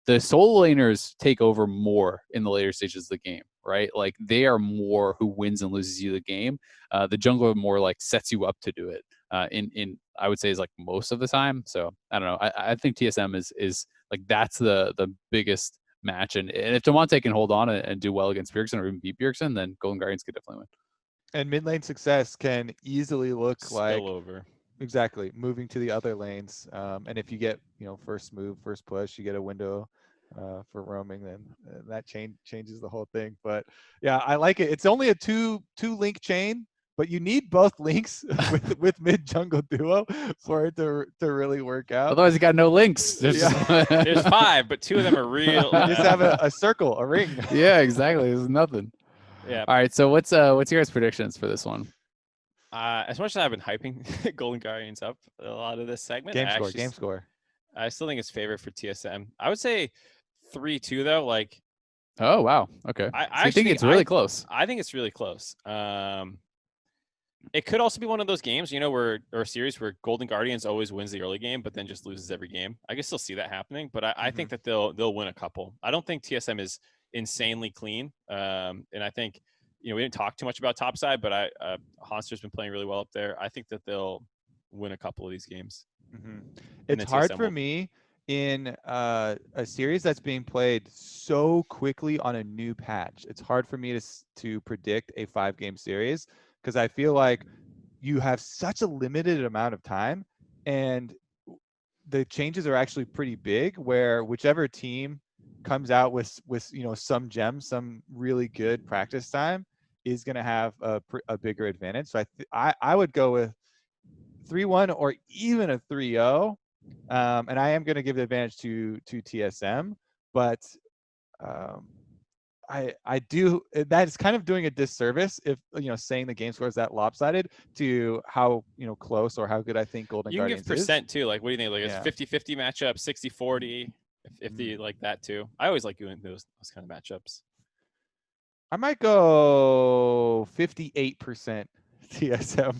the solo laners take over more in the later stages of the game, right? Like they are more who wins and loses you the game. The jungler more like sets you up to do it. In I would say is like most of the time. So I don't know. I think TSM is like that's the biggest match. And if Damonte can hold on and do well against Bjergsen or even beat Bjergsen, then Golden Guardians could definitely win. And mid lane success can easily look like over. Exactly, moving to the other lanes. And if you get first move, first push, you get a window for roaming, then that changes the whole thing. But yeah, I like it. It's only a two link chain, but you need both links with mid jungle duo for it to really work out. Otherwise, you got no links. There's 5, but 2 of them are real. You just have a circle, a ring. Yeah, exactly. There's nothing. Yeah. All right. So what's your guys' predictions for this one? As much as I've been hyping Golden Guardians up a lot of this segment, Game score. I still think it's favorite for TSM. I would say 3-2 though. Like, oh wow, okay. I think it's really close. I think it's really close. It could also be one of those games, or a series where Golden Guardians always wins the early game, but then just loses every game. I can still see that happening, but I think that they'll win a couple. I don't think TSM is insanely clean, and I think we didn't talk too much about topside, but Honster's been playing really well up there. I think that they'll win a couple of these games. It's hard for me in a series that's being played so quickly on a new patch. It's hard for me to predict a 5-game series, because I feel like you have such a limited amount of time, and the changes are actually pretty big, where whichever team comes out with some gems, some really good practice time, is going to have a bigger advantage. So I would go with 3-1 or even a 3-0. And I am going to give the advantage to TSM, but I do, that's kind of doing a disservice if saying the game score is that lopsided to how close or how good I think Golden Guardians is. You can give percent too. Like, what do you think? Like, it's 50-50 matchup, 60-40, if you like that too. I always like doing those kind of matchups. I might go 58% TSM.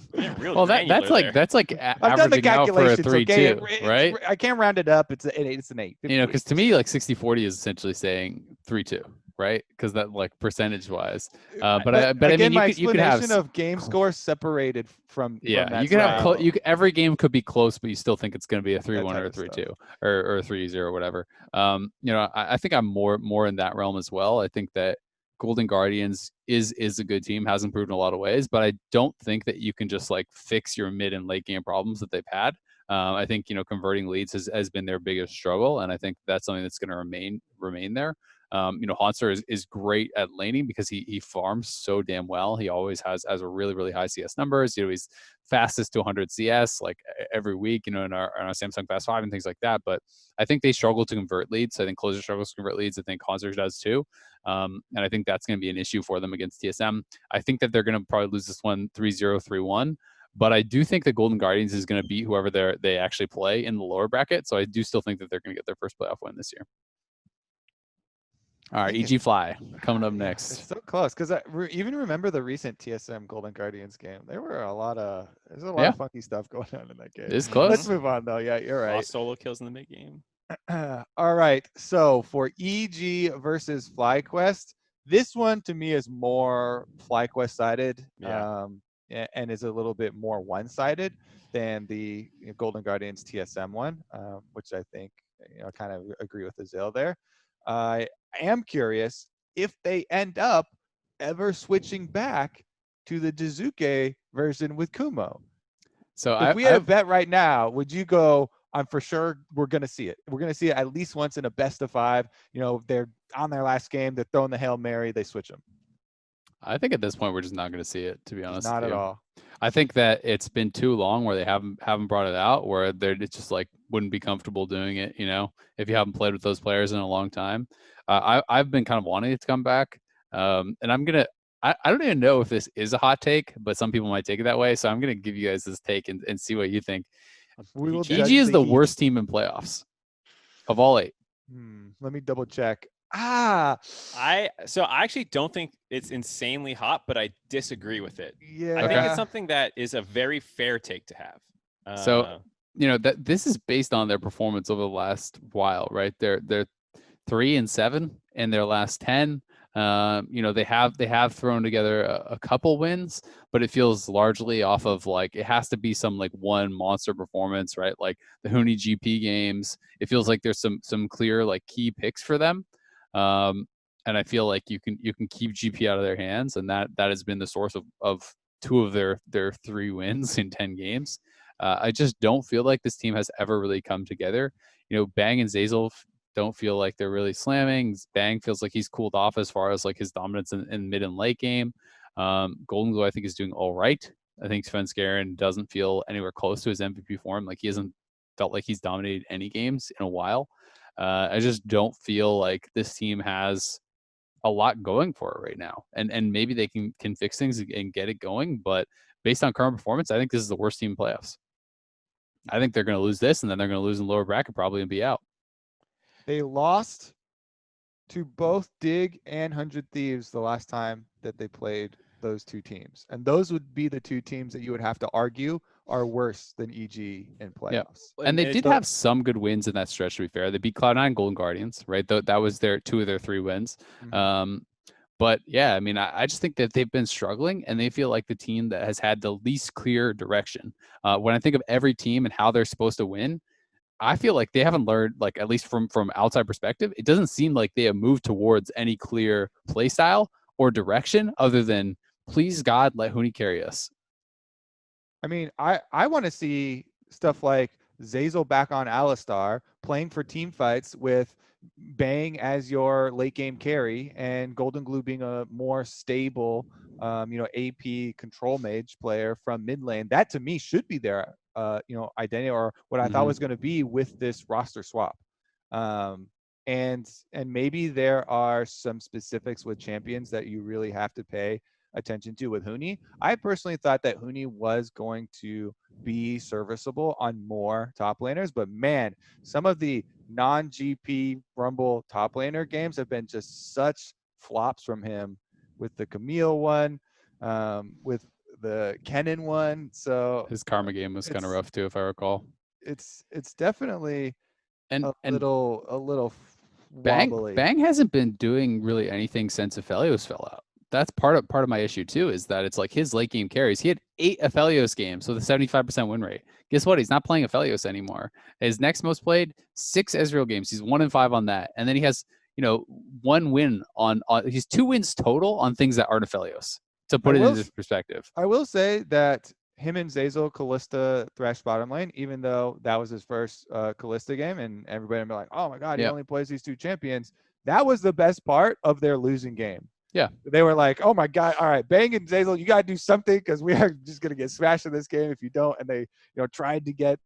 Well, that's like I've done the calculations. For a 3-2, right? I can't round it up. It's an 8. Because to me, like 60-40 is essentially saying 3-2, right? Because that like percentage wise. But I mean, you could have of game score separated from that you can have every game could be close, but you still think it's going to be a 3-1 or a 3-2 or a 3-0 or whatever. I think I'm more in that realm as well. I think that Golden Guardians is a good team, has improved in a lot of ways, but I don't think that you can just like fix your mid and late game problems that they've had. I think, converting leads has been their biggest struggle, and I think that's something that's going to remain there. Haunster is great at laning because he farms so damn well. He always has a really, really high CS numbers. He's fastest to 100 CS like every week, in our Samsung Fast 5 and things like that. But I think they struggle to convert leads. I think Closer struggles to convert leads. I think Haunster does too. And I think that's going to be an issue for them against TSM. I think that they're going to probably lose this one 3-0, 3-1. But I do think the Golden Guardians is going to beat whoever they actually play in the lower bracket. So I do still think that they're going to get their first playoff win this year. All right, EG Fly coming up next. It's so close because I even remember the recent TSM Golden Guardians game. There's a lot of funky stuff going on in that game. It's close. Let's move on though. Yeah, you're right. Lost solo kills in the mid game. All right. So for EG versus FlyQuest, this one to me is more FlyQuest sided. Yeah. And is a little bit more one-sided than the Golden Guardians TSM one, which I think kind of agree with Azil there. I am curious if they end up ever switching back to the Jizuke version with Kumo. So if we had a bet right now, would you go, I'm for sure we're going to see it. We're going to see it at least once in a best of 5. They're on their last game. They're throwing the Hail Mary. They switch them. I think at this point we're just not going to see it, to be honest. Not at all. I think that it's been too long where they haven't brought it out, where it's just like wouldn't be comfortable doing it. If you haven't played with those players in a long time. I've been kind of wanting it to come back, and I don't even know if this is a hot take, but some people might take it that way. So I'm gonna give you guys this take and see what you think. EG is the worst team in playoffs of all 8. Let me double check. I actually don't think it's insanely hot, but I disagree with it. Yeah, I think it's something that is a very fair take to have. So that this is based on their performance over the last while, right? They're 3-7 in their last 10. They have thrown together a couple wins, but it feels largely off of like it has to be some like one monster performance, right? Like the Huni GP games. It feels like there's some clear like key picks for them. And I feel like you can keep GP out of their hands, and that has been the source of 2 of their 3 wins in 10 games. I just don't feel like this team has ever really come together. Bang and Zeyzal don't feel like they're really slamming. Bang feels like he's cooled off as far as like his dominance in mid and late game. Golden Glue I think is doing all right. I think Svenskeren doesn't feel anywhere close to his MVP form. Like he hasn't felt like he's dominated any games in a while. I just don't feel like this team has a lot going for it right now. And maybe they can fix things and get it going. But based on current performance, I think this is the worst team in playoffs. I think they're going to lose this, and then they're going to lose in lower bracket probably and be out. They lost to both Dig and 100 Thieves the last time that they played those 2 teams. And those would be the 2 teams that you would have to argue are worse than EG in playoffs. Yeah. And they did have some good wins in that stretch, to be fair. They beat Cloud9 Golden Guardians, right? That was 2 of their 3 wins. Mm-hmm. But yeah, I mean, I just think that they've been struggling, and they feel like the team that has had the least clear direction. When I think of every team and how they're supposed to win, I feel like they haven't learned, like at least from outside perspective, it doesn't seem like they have moved towards any clear play style or direction other than please God, let Huni carry us. I mean, I want to see stuff like Zeyzal back on Alistar playing for team fights with Bang as your late game carry and Golden Glue being a more stable, AP control mage player from mid lane. That to me should be their, identity, or what I thought was going to be with this roster swap. And maybe there are some specifics with champions that you really have to pay attention to with Huni. I personally thought that Huni was going to be serviceable on more top laners, but man, some of the non-GP Rumble top laner games have been just such flops from him, with the Camille one, with the Kennen one. So his Karma game was kind of rough too, if I recall. It's definitely a little wobbly. Bang hasn't been doing really anything since Aphelios fell out. That's part of my issue too, is that it's like his late game carries. He had 8 Aphelios games with a 75% win rate. Guess what? He's not playing Aphelios anymore. His next most played 6 Ezreal games. He's 1-5 on that. And then he has one win on he's 2 wins total on things that aren't Aphelios, to put it into perspective. I will say that him and Zazel Callista thrash bottom lane, even though that was his first Callista game, and everybody would be like, oh my God, he only plays these 2 champions. That was the best part of their losing game. Yeah. They were like, oh my God, all right, Bang and Zazel, you got to do something because we are just going to get smashed in this game if you don't. And they, tried to get,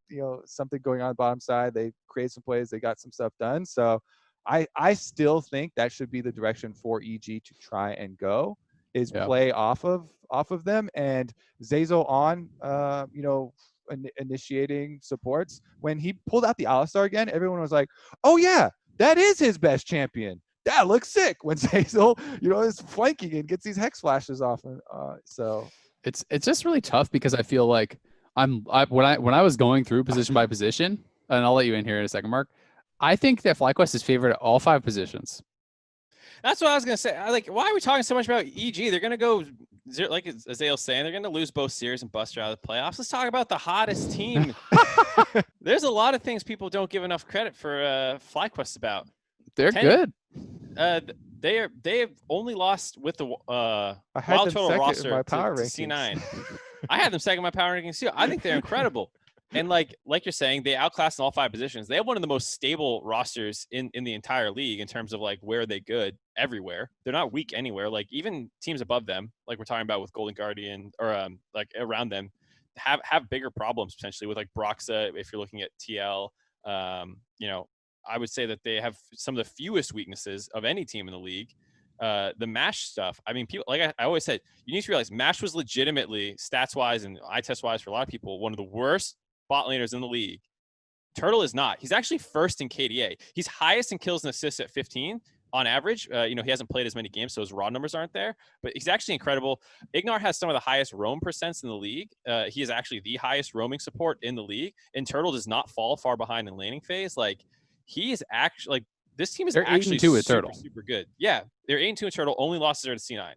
something going on the bottom side. They created some plays. They got some stuff done. So I still think that should be the direction for EG to try and go, is play off of them. And Zazel on, initiating supports. When he pulled out the Alistar again, everyone was like, oh yeah, that is his best champion. That looks sick when Zazel, is flanking and gets these hex flashes off. So it's just really tough because I feel like when I was going through position by position, and I'll let you in here in a second, Mark. I think that FlyQuest is favored at all 5 positions. That's what I was gonna say. Why are we talking so much about EG? They're gonna go, like Azale's saying, they're gonna lose both series and bust out of the playoffs. Let's talk about the hottest team. There's a lot of things people don't give enough credit for FlyQuest about. They're good. They have only lost with the wild total roster to C9. I had them second in my power rankings too. I think they're incredible. And like you're saying, they outclassed in all 5 positions. They have one of the most stable rosters in the entire league in terms of like where they good everywhere. They're not weak anywhere. Like even teams above them, like we're talking about with Golden Guardian or like around them, have bigger problems potentially with like Broxa. If you're looking at TL, I would say that they have some of the fewest weaknesses of any team in the league. The MASH stuff, I mean, people, like I always said, you need to realize MASH was legitimately, stats-wise and eye test-wise for a lot of people, one of the worst bot laners in the league. Turtle is not. He's actually first in KDA. He's highest in kills and assists at 15 on average. He hasn't played as many games, so his raw numbers aren't there, but he's actually incredible. Ignar has some of the highest roam percents in the league. He is actually the highest roaming support in the league, and Turtle does not fall far behind in laning phase. Like, he is actually, like, this team is actually super good. Yeah, they're 8-2 in Turtle. Only losses are to C9.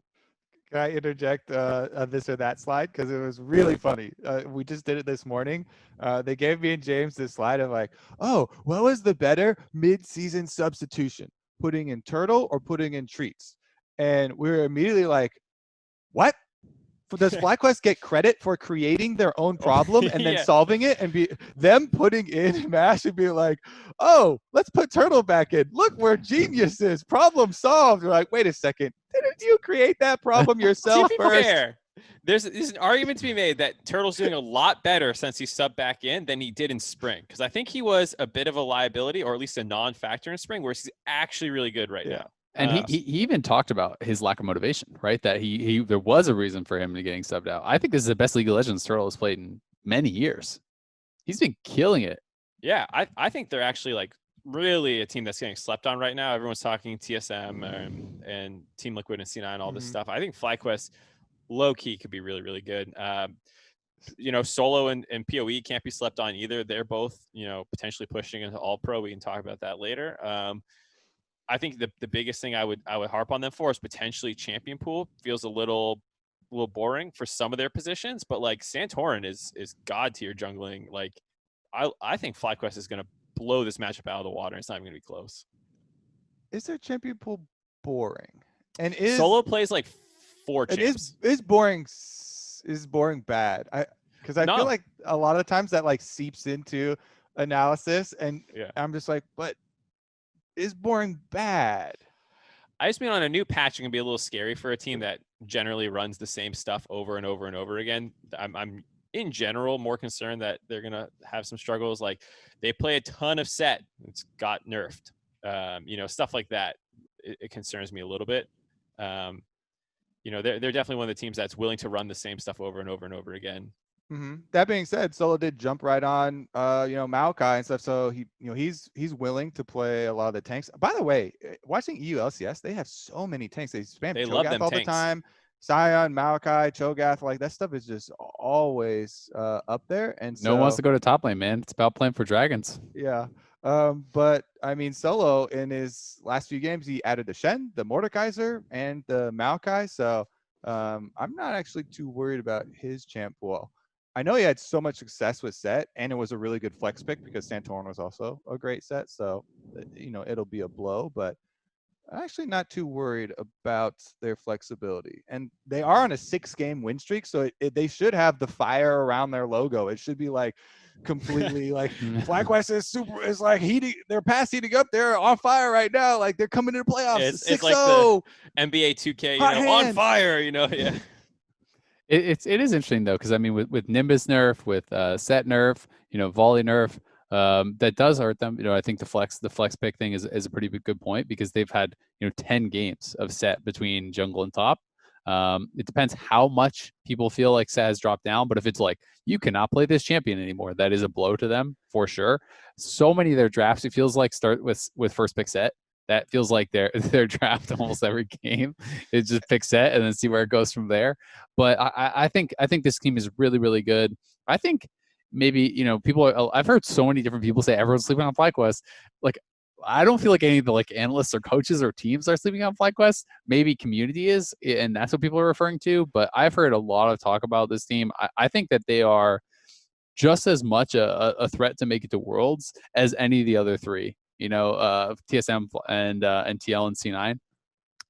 Can I interject this or that slide? Because it was really funny. We just did it this morning. They gave me and James this slide of like, oh, what was the better mid-season substitution? Putting in Turtle or putting in Treats? And we were immediately like, what? Does FlyQuest get credit for creating their own problem and then solving it, and be them putting in MASH and be like, oh, let's put Turtle back in. Look where genius is. Problem solved. We're like, wait a second. Didn't you create that problem yourself first? Fair. There's an argument to be made that Turtle's doing a lot better since he subbed back in than he did in spring. Because I think he was a bit of a liability, or at least a non-factor in spring, whereas he's actually really good right now. And he even talked about his lack of motivation, right? That there was a reason for him to getting subbed out. I think this is the best League of Legends Turtle has played in many years. He's been killing it. Yeah, I think they're actually like really a team that's getting slept on right now. Everyone's talking TSM and Team Liquid and C9 and all this stuff. I think FlyQuest low key could be really, really good. Solo and PoE can't be slept on either. They're both, potentially pushing into all pro. We can talk about that later. I think the biggest thing I would harp on them for is potentially champion pool. Feels a little boring for some of their positions, but like Santorin is god tier jungling. Like I think FlyQuest is going to blow this matchup out of the water. It's not even going to be close. Is their champion pool boring? And Solo plays like 4 champs. Is boring bad? Because I feel like a lot of times that like seeps into analysis, and I'm just like, but is boring bad? I just mean on a new patch, it can be a little scary for a team that generally runs the same stuff over and over and over again. I'm in general more concerned that they're gonna have some struggles. Like they play a ton of set, it's got nerfed. Stuff like that. It concerns me a little bit. They're definitely one of the teams that's willing to run the same stuff over and over and over again. Mm-hmm. That being said, Solo did jump right on, Maokai and stuff. So he's willing to play a lot of the tanks. By the way, watching EU LCS, they have so many tanks. They spam Cho'Gath all the time. Sion, Maokai, Cho'Gath, like that stuff is just always up there. And no one wants to go to top lane, man. It's about playing for dragons. Yeah. But I mean, Solo in his last few games, he added the Shen, the Mordekaiser, and the Maokai. So I'm not actually too worried about his champ pool. I know he had so much success with set, and it was a really good flex pick because Santorin was also a great set. So, it'll be a blow. But actually not too worried about their flexibility. And they are on a 6-game win streak, so they should have the fire around their logo. It should be like completely like FlyQuest is like heating. They're past heating up. They're on fire right now. Like they're coming into the playoffs. It's like the 6-0. NBA 2K, Hot on hand. fire, yeah. It is interesting though, because I mean, with Nimbus nerf, with set nerf, volley nerf, that does hurt them. I think the flex pick thing is a pretty good point, because they've had 10 games of set between jungle and top. It depends how much people feel like set has dropped down, but if it's like you cannot play this champion anymore, that is a blow to them for sure. So many of their drafts, it feels like, start with first pick set. That feels like their draft almost every game. It's just pick set and then see where it goes from there. But I think this team is really, really good. I think maybe people. I've heard so many different people say everyone's sleeping on FlyQuest. Like, I don't feel like any of the analysts or coaches or teams are sleeping on FlyQuest. Maybe community is, and that's what people are referring to. But I've heard a lot of talk about this team. I think that they are just as much a threat to make it to Worlds as any of the other three. TSM and TL and C9.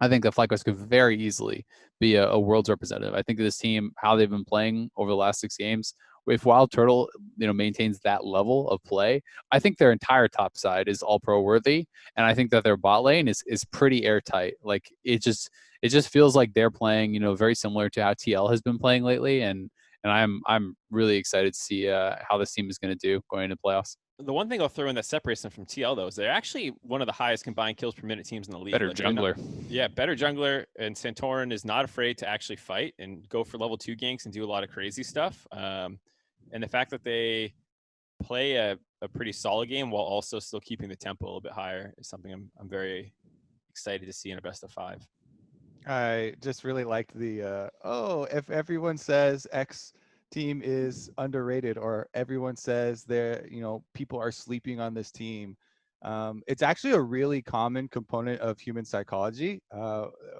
I think that FlyQuest could very easily be a Worlds representative. I think this team, how they've been playing over the last 6 games, if Wild Turtle, maintains that level of play, I think their entire top side is all pro worthy, and I think that their bot lane is pretty airtight. Like it just feels like they're playing, very similar to how TL has been playing lately, and I'm really excited to see how this team is going to do going into playoffs. The one thing I'll throw in that separates them from TL, though, is they're actually one of the highest combined kills per minute teams in the league. Better jungler. Better jungler. And Santorin is not afraid to actually fight and go for level 2 ganks and do a lot of crazy stuff. And the fact that they play a pretty solid game while also still keeping the tempo a little bit higher is something I'm very excited to see in a best of 5. I just really liked the if everyone says X team is underrated, or everyone says they're people are sleeping on this team, it's actually a really common component of human psychology.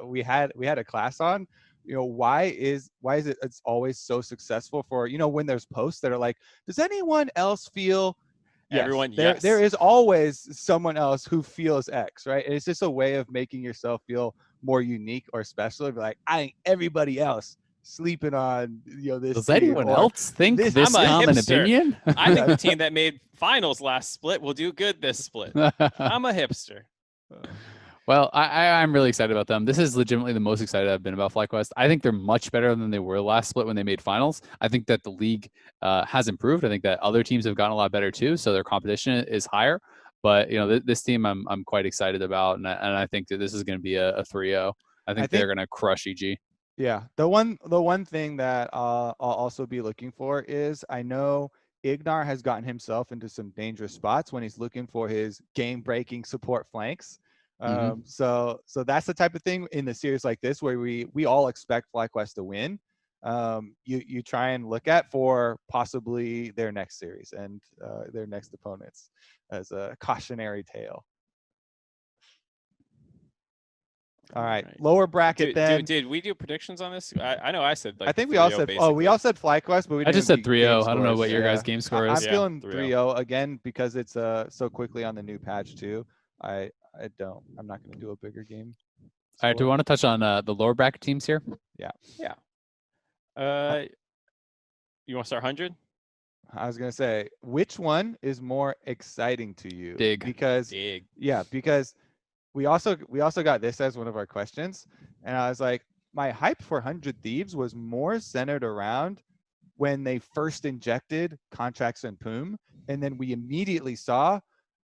We had a class on why is it it's always so successful for when there's posts that are like, does anyone else feel Everyone, there is always someone else who feels X, right? And it's just a way of making yourself feel more unique or special. Be like, I ain't everybody else sleeping on this. Does anyone else think this common opinion? I think the team that made finals last split will do good this split. I'm a hipster. Well, I'm really excited about them. This is legitimately the most excited I've been about FlyQuest. I think they're much better than they were last split when they made finals. I think that the league has improved. I think that other teams have gotten a lot better too, so their competition is higher. But this team I'm quite excited about, and I think that this is going to be a 3-0. I think they're going to crush EG. Yeah, the one thing that I'll also be looking for is, I know Ignar has gotten himself into some dangerous spots when he's looking for his game-breaking support flanks. So that's the type of thing in the series like this where we all expect FlyQuest to win. You try and look at for possibly their next series and their next opponents as a cautionary tale. All right, lower bracket then. Did we do predictions on this? I know I said I think we all said we all said FlyQuest, but we didn't. I just said 3-0. I don't know what your guys' game score is. I'm feeling 3-0 again because it's so quickly on the new patch too. I'm not going to do a bigger game. All right, do we want to touch on the lower bracket teams here? Yeah. You want to start 100? I was going to say, which one is more exciting to you? Dig. Because we also got this as one of our questions, and I was like, my hype for 100 Thieves was more centered around when they first injected Contracts and Poom, and then we immediately saw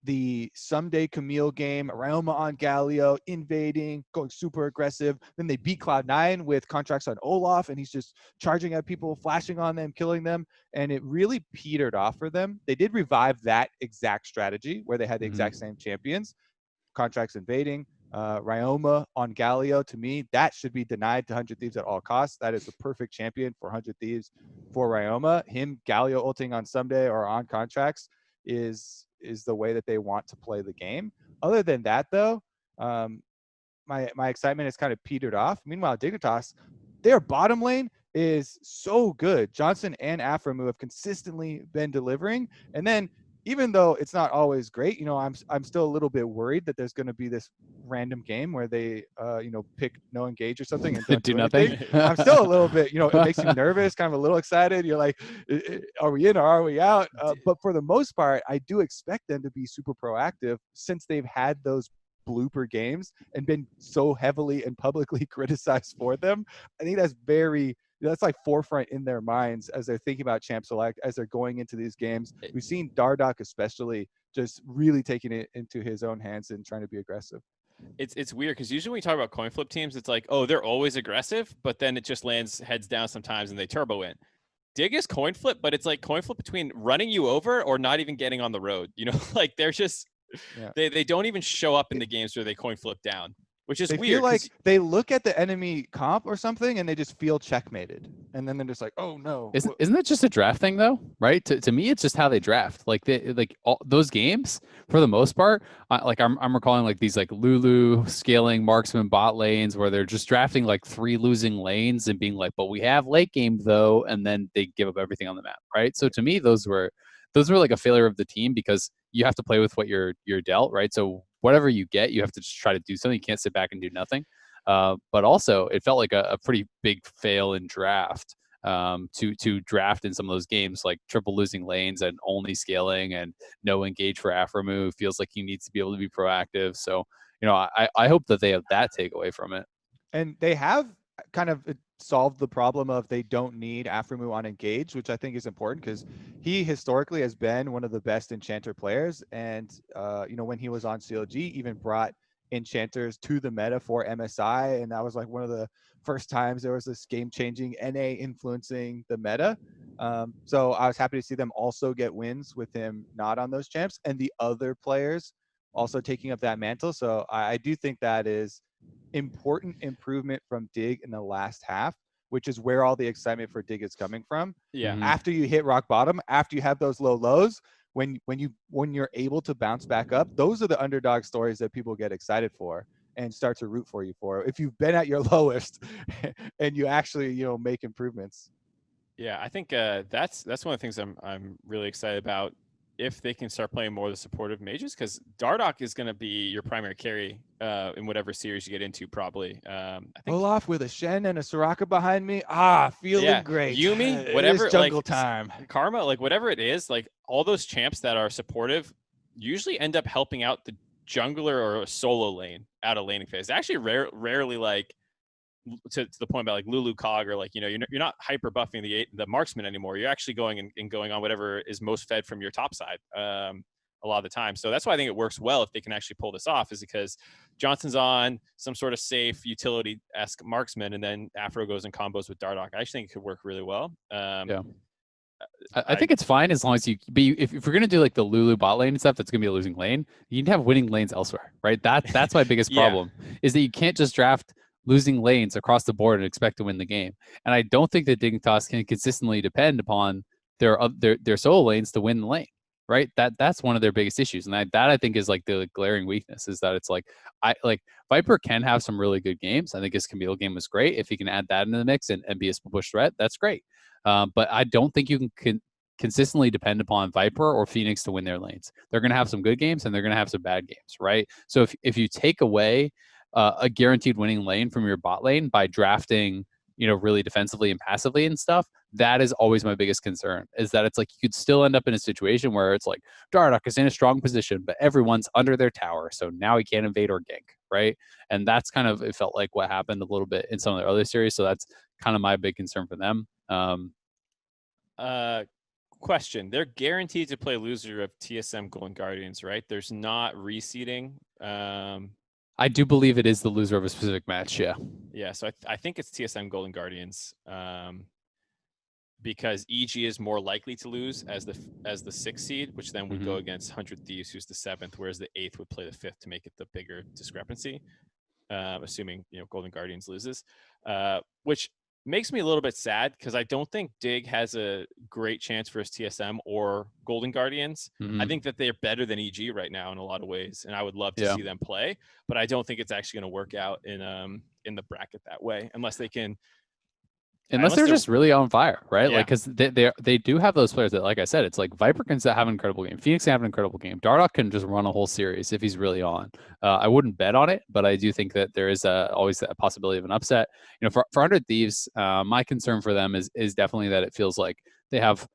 the Someday Camille game, Raoma on Galio, invading, going super aggressive. Then they beat Cloud9 with Contracts on Olaf, and he's just charging at people, flashing on them, killing them, and it really petered off for them. They did revive that exact strategy where they had the exact same champions. Contracts invading, Raoma on Galio, to me, that should be denied to 100 Thieves at all costs. That is the perfect champion for 100 Thieves for Raoma. Him Galio ulting on Someday or on Contracts is the way that they want to play the game. Other than that, though, my excitement has kind of petered off. Meanwhile, Dignitas, their bottom lane is so good. Johnson and Aframu have consistently been delivering. And then even though it's not always great, I'm still a little bit worried that there's going to be this random game where they pick no engage or something and don't Do do anything. nothing. I'm still a little bit, it makes you nervous, kind of a little excited. You're like, are we in or are we out? But for the most part, I do expect them to be super proactive since they've had those blooper games and been so heavily and publicly criticized for them. I think that's like forefront in their minds as they're thinking about champ select, as they're going into these games. We've seen Dardoch especially just really taking it into his own hands and trying to be aggressive. It's weird because usually when we talk about coin flip teams, it's like, oh, they're always aggressive, but then it just lands heads down sometimes and they turbo in. Dig is coin flip, but it's like coin flip between running you over or not even getting on the road. Like they're just they don't even show up in the games where they coin flip down, which is they weird. Feel like they look at the enemy comp or something and they just feel checkmated, and then they're just like, oh no. Isn't that just a draft thing though, right? To me, it's just how they draft. Like all those games for the most part. I'm recalling like these like Lulu scaling marksman bot lanes where they're just drafting like 3 losing lanes and being like, but we have late game though, and then they give up everything on the map, right? So to me, those were like a failure of the team because you have to play with what you're dealt, right? So whatever you get, you have to just try to do something. You can't sit back and do nothing. But also, it felt like a pretty big fail in draft to draft in some of those games, like triple losing lanes and only scaling and no engage for Aframu. Feels like he needs to be able to be proactive. So, I hope that they have that takeaway from it. And they have kind of solved the problem of they don't need Aframu on engage, which I think is important because he historically has been one of the best enchanter players. And, when he was on CLG, even brought enchanters to the meta for MSI. And that was like one of the first times there was this game-changing NA influencing the meta. So I was happy to see them also get wins with him not on those champs and the other players also taking up that mantle. So I do think that is important improvement from Dig in the last half, which is where all the excitement for Dig is coming from. Yeah. After you hit rock bottom, after you have those low lows, when you're able to bounce back up, those are the underdog stories that people get excited for and start to root for you for. If you've been at your lowest and you actually, make improvements. Yeah, I think that's one of the things I'm really excited about if they can start playing more of the supportive mages, because Dardoch is going to be your primary carry in whatever series you get into, probably. I think Olaf with a Shen and a Soraka behind me. Feeling great. Yumi, whatever, it is jungle time. Karma, like whatever it is, like all those champs that are supportive usually end up helping out the jungler or a solo lane out of laning phase. Actually, rarely like to the point about like Lulu Cog or like, you're not hyper buffing the marksman anymore. You're actually going and going on whatever is most fed from your top side a lot of the time. So that's why I think it works well if they can actually pull this off, is because Johnson's on some sort of safe utility-esque marksman, and then Afro goes and combos with Dardoch. I actually think it could work really well. I think it's fine as long as if we're gonna do like the Lulu bot lane and stuff, that's gonna be a losing lane. You need to have winning lanes elsewhere, right? That's my biggest problem is that you can't just draft losing lanes across the board and expect to win the game. And I don't think that Dignitas can consistently depend upon their solo lanes to win the lane, right? That's one of their biggest issues, and that I think is like the glaring weakness, is that it's like Viper can have some really good games. I think his Camille game was great. If he can add that into the mix and be a push threat, that's great. But I don't think you can consistently depend upon Viper or Phoenix to win their lanes. They're going to have some good games and they're going to have some bad games, right? So if you take away a guaranteed winning lane from your bot lane by drafting, really defensively and passively and stuff, that is always my biggest concern, is that it's like you could still end up in a situation where it's like Dardoch is in a strong position, but everyone's under their tower, so now he can't invade or gank, right? And that's kind of, it felt like what happened a little bit in some of the other series, so that's kind of my big concern for them. Question. They're guaranteed to play loser of TSM Golden Guardians, right? There's not reseeding. I do believe it is the loser of a specific match. Yeah. Yeah. So I think it's TSM Golden Guardians, because EG is more likely to lose as the 6th seed, which then would go against 100 Thieves, who's the 7th, whereas the 8th would play the 5th to make it the bigger discrepancy. Assuming Golden Guardians loses, which makes me a little bit sad because I don't think Dig has a great chance for his TSM or Golden Guardians. I think that they're better than EG right now in a lot of ways, and I would love to see them play, but I don't think it's actually going to work out in the bracket that way unless they can Unless they're just really on fire, right? Yeah. Like, because they do have those players that, like I said, it's like Viper can have an incredible game, Phoenix can have an incredible game, Dardoch can just run a whole series if he's really on. I wouldn't bet on it, but I do think that there is always a possibility of an upset. You know, for 100 Thieves, my concern for them is definitely that it feels like they have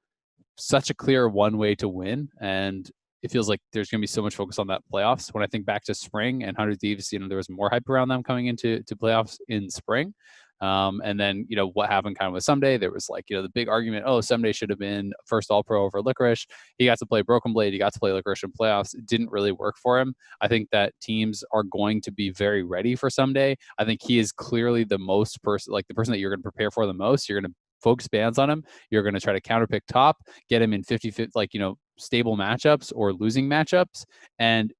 such a clear one way to win, and it feels like there's going to be so much focus on that playoffs. When I think back to spring and 100 Thieves, you know, there was more hype around them coming into playoffs in spring. And then, you know, what happened kind of with Someday, there was like, you know, the big argument, oh, Someday should have been first All-Pro over Licorice. He got to play Broken Blade. He got to play Licorice in playoffs. It didn't really work for him. I think that teams are going to be very ready for Someday. I think he is clearly the most person, like the person that you're going to prepare for the most. You're going to focus bans on him. You're going to try to counterpick top, get him in 50, like, you know, stable matchups or losing matchups. And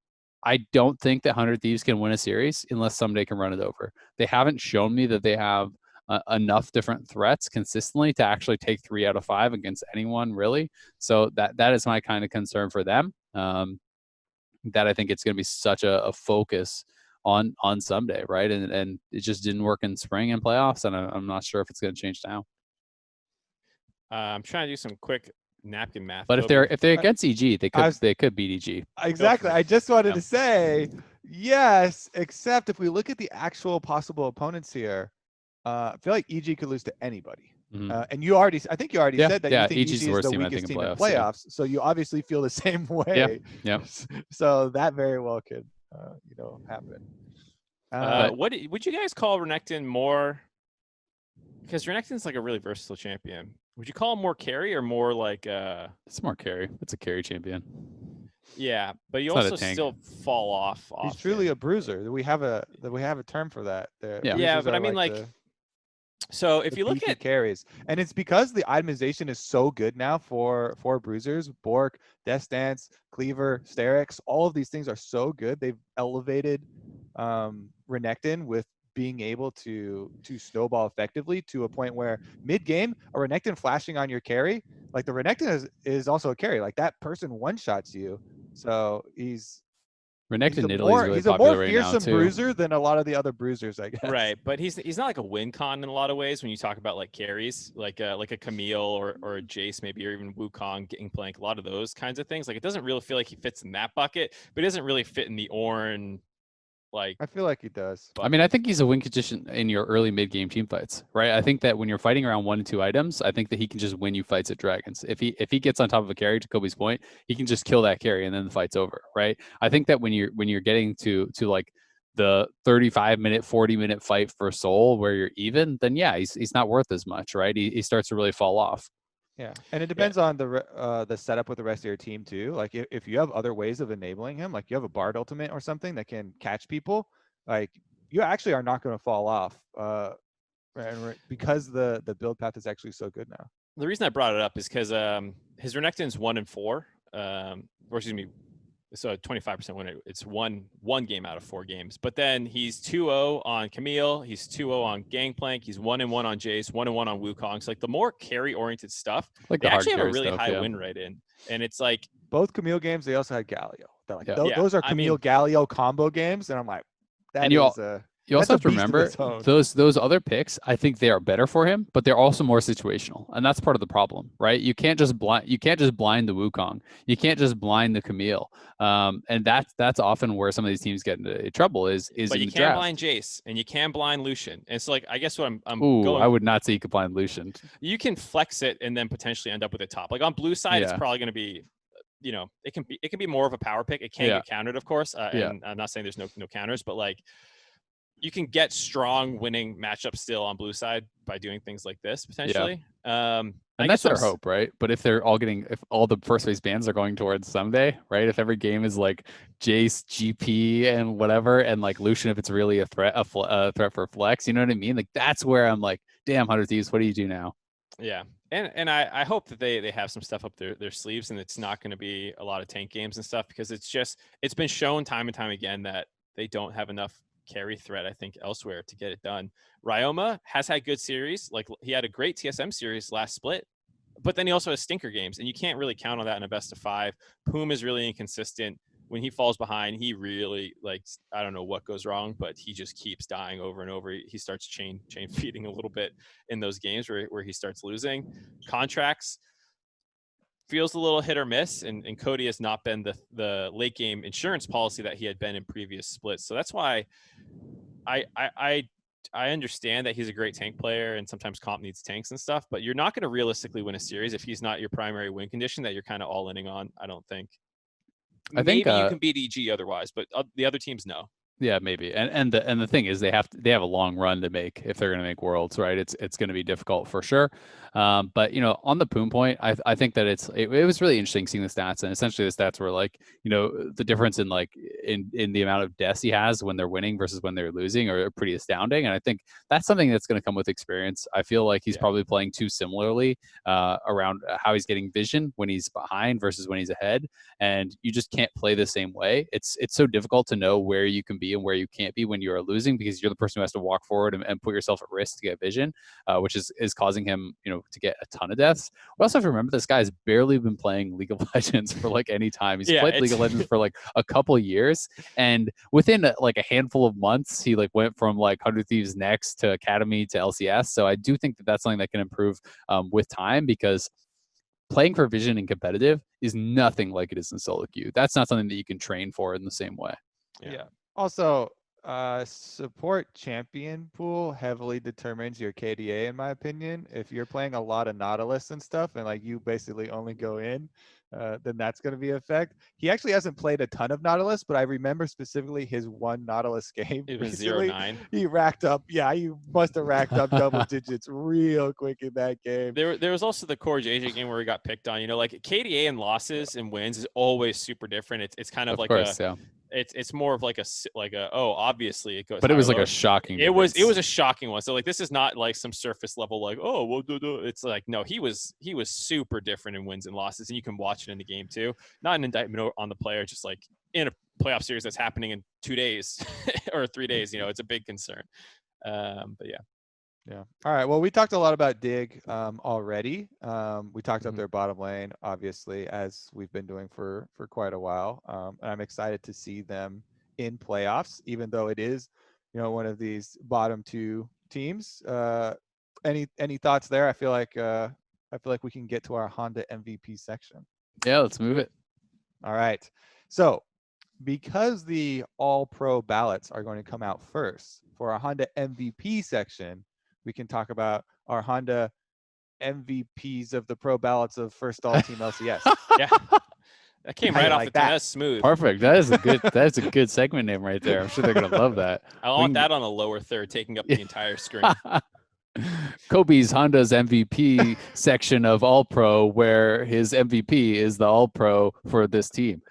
I don't think that 100 Thieves can win a series unless Someday can run it over. They haven't shown me that they have enough different threats consistently to actually take 3 out of 5 against anyone, really. So that is my kind of concern for them. That I think it's going to be such a focus on Someday, right? And it just didn't work in spring and playoffs, and I'm not sure if it's going to change now. I'm trying to do some quick napkin math. But if they're against EG, they could beat EG. Exactly. I just wanted to say yes, except if we look at the actual possible opponents here, I feel like EG could lose to anybody. Mm-hmm. And I think you already said that you think EG is the weakest team in playoffs. So you obviously feel the same way. Yeah. So that very well could, happen. What would you guys call Renekton more? Because Renekton's like a really versatile champion. Would you call him more carry or more like It's more carry. It's a carry champion. Yeah, but you also still fall off. He's truly a bruiser. We have a term for that. Yeah, but I mean like so if you look at carries, and it's because the itemization is so good now for bruisers, Bork, Death Dance, Cleaver, Sterix, all of these things are so good. They've elevated Renekton with being able to snowball effectively to a point where mid-game, a Renekton flashing on your carry, like the Renekton is also a carry. Like that person one-shots you. So Renekton in Italy is really popular right now, too. He's a more fearsome bruiser than a lot of the other bruisers, I guess. Right, but he's not like a win con in a lot of ways when you talk about like carries, like a Camille or a Jace maybe, or even Wukong, Gangplank, a lot of those kinds of things. Like it doesn't really feel like he fits in that bucket, but he doesn't really fit in the Ornn. Like I feel like he does. I mean, I think he's a win condition in your early mid-game team fights, right? I think that when you're fighting around 1 and 2 items, I think that he can just win you fights at Dragons. If he gets on top of a carry, to Kobe's point, he can just kill that carry and then the fight's over, right? I think that when you're getting to like the 35-minute, 40-minute fight for Soul where you're even, then yeah, he's not worth as much, right? He starts to really fall off. Yeah, and it depends on the setup with the rest of your team too. Like if you have other ways of enabling him, like you have a Bard ultimate or something that can catch people, like you actually are not going to fall off, because the build path is actually so good now. The reason I brought it up is because his Renekton's 1 and 4, or excuse me, so 25% win. It's one game out of 4 games. But then he's 2-0 on Camille. He's 2-0 on Gangplank. He's 1-1 on Jace. 1-1 on Wukong. So like the more carry-oriented stuff, like they actually have a really high win rate in. And it's like both Camille games, they also had Galio. Like, those are Camille Galio combo games, and I'm like, you also have to remember those other picks. I think they are better for him, but they're also more situational, and that's part of the problem, right? You can't just blind the Wukong. You can't just blind the Camille, and that's often where some of these teams get into trouble. Is but in you the can draft. blind Jace and you can blind Lucian, and so like I guess what I'm going. I would not say you could blind Lucian. You can flex it and then potentially end up with a top. Like on blue side, it's probably going to be. You know, it can be more of a power pick. It can get countered, of course. And I'm not saying there's no counters, but like you can get strong winning matchups still on blue side by doing things like this potentially. And that's our hope, right? But if all the first phase bans are going towards Someday, right? If every game is like Jace, GP, and whatever, and like Lucian, if it's really a threat for flex, you know what I mean? Like that's where I'm like, damn, 100 Thieves, what do you do now? Yeah. And I hope that they have some stuff up their sleeves, and it's not going to be a lot of tank games and stuff, because it's been shown time and time again that they don't have enough carry threat, I think, elsewhere to get it done. Ryoma has had good series. Like he had a great TSM series last split, but then he also has stinker games, and you can't really count on that in a best of 5. Poom is really inconsistent. when he falls behind, he really like, I don't know what goes wrong, but he just keeps dying over and over. He starts chain feeding a little bit in those games where he starts losing. Contracts feels a little hit or miss, and Cody has not been the late game insurance policy that he had been in previous splits. So that's why I understand that he's a great tank player and sometimes comp needs tanks and stuff, but you're not going to realistically win a series if he's not your primary win condition that you're kind of all inning on. I don't think. I think Maybe you can beat EG otherwise, but the other teams no. Yeah, maybe. And the thing is they have a long run to make if they're going to make worlds, right? It's going to be difficult for sure. But on the Poon point, I think that it was really interesting seeing the stats, and essentially the stats were like, the difference in like in the amount of deaths he has when they're winning versus when they're losing are pretty astounding. And I think that's something that's going to come with experience. I feel like he's probably playing too similarly around how he's getting vision when he's behind versus when he's ahead, and you just can't play the same way. It's so difficult to know where you can be and where you can't be when you are losing, because you're the person who has to walk forward and put yourself at risk to get vision, which is causing him, to get a ton of deaths. We also have to remember this guy has barely been playing League of Legends for like any time. He's played League of Legends for like a couple years, and within like a handful of months, he like went from like 100 Thieves next to Academy to LCS. So I do think that that's something that can improve with time, because playing for vision and competitive is nothing like it is in solo queue. That's not something that you can train for in the same way. Yeah. Also, support champion pool heavily determines your KDA, in my opinion. If you're playing a lot of Nautilus and stuff, and like you basically only go in, then that's going to be effect. He actually hasn't played a ton of Nautilus, but I remember specifically his one Nautilus game. It was recently. 0-9. He racked up. Yeah, he must have racked up double digits real quick in that game. There was also the Core JJ game where he got picked on. Like KDA and losses and wins is always super different. It's kind of like course, it's more of like a obviously it goes. But it was like lower. a shocking. It was a shocking one. So like this is not like some surface level like it's like no, he was super different in wins and losses, and you can watch it in the game too. Not an indictment on the player, just like in a playoff series that's happening in 2 days or 3 days. It's a big concern. But yeah. Yeah. All right. Well, we talked a lot about Dig already. We talked about their bottom lane, obviously, as we've been doing for quite a while. And I'm excited to see them in playoffs, even though it is, one of these bottom two teams. Any thoughts there? I feel like we can get to our Honda MVP section. Yeah, let's move it. All right. So, because the all-pro ballots are going to come out first for our Honda MVP section, we can talk about our Honda MVPs of the pro ballots of first all team LCS. Yeah. That came right off the tongue. That's smooth. Perfect. That's a good segment name right there. I'm sure they're gonna love that. I want that on the lower third, taking up the entire screen. Kobe's Honda's MVP section of All Pro, where his MVP is the All Pro for this team.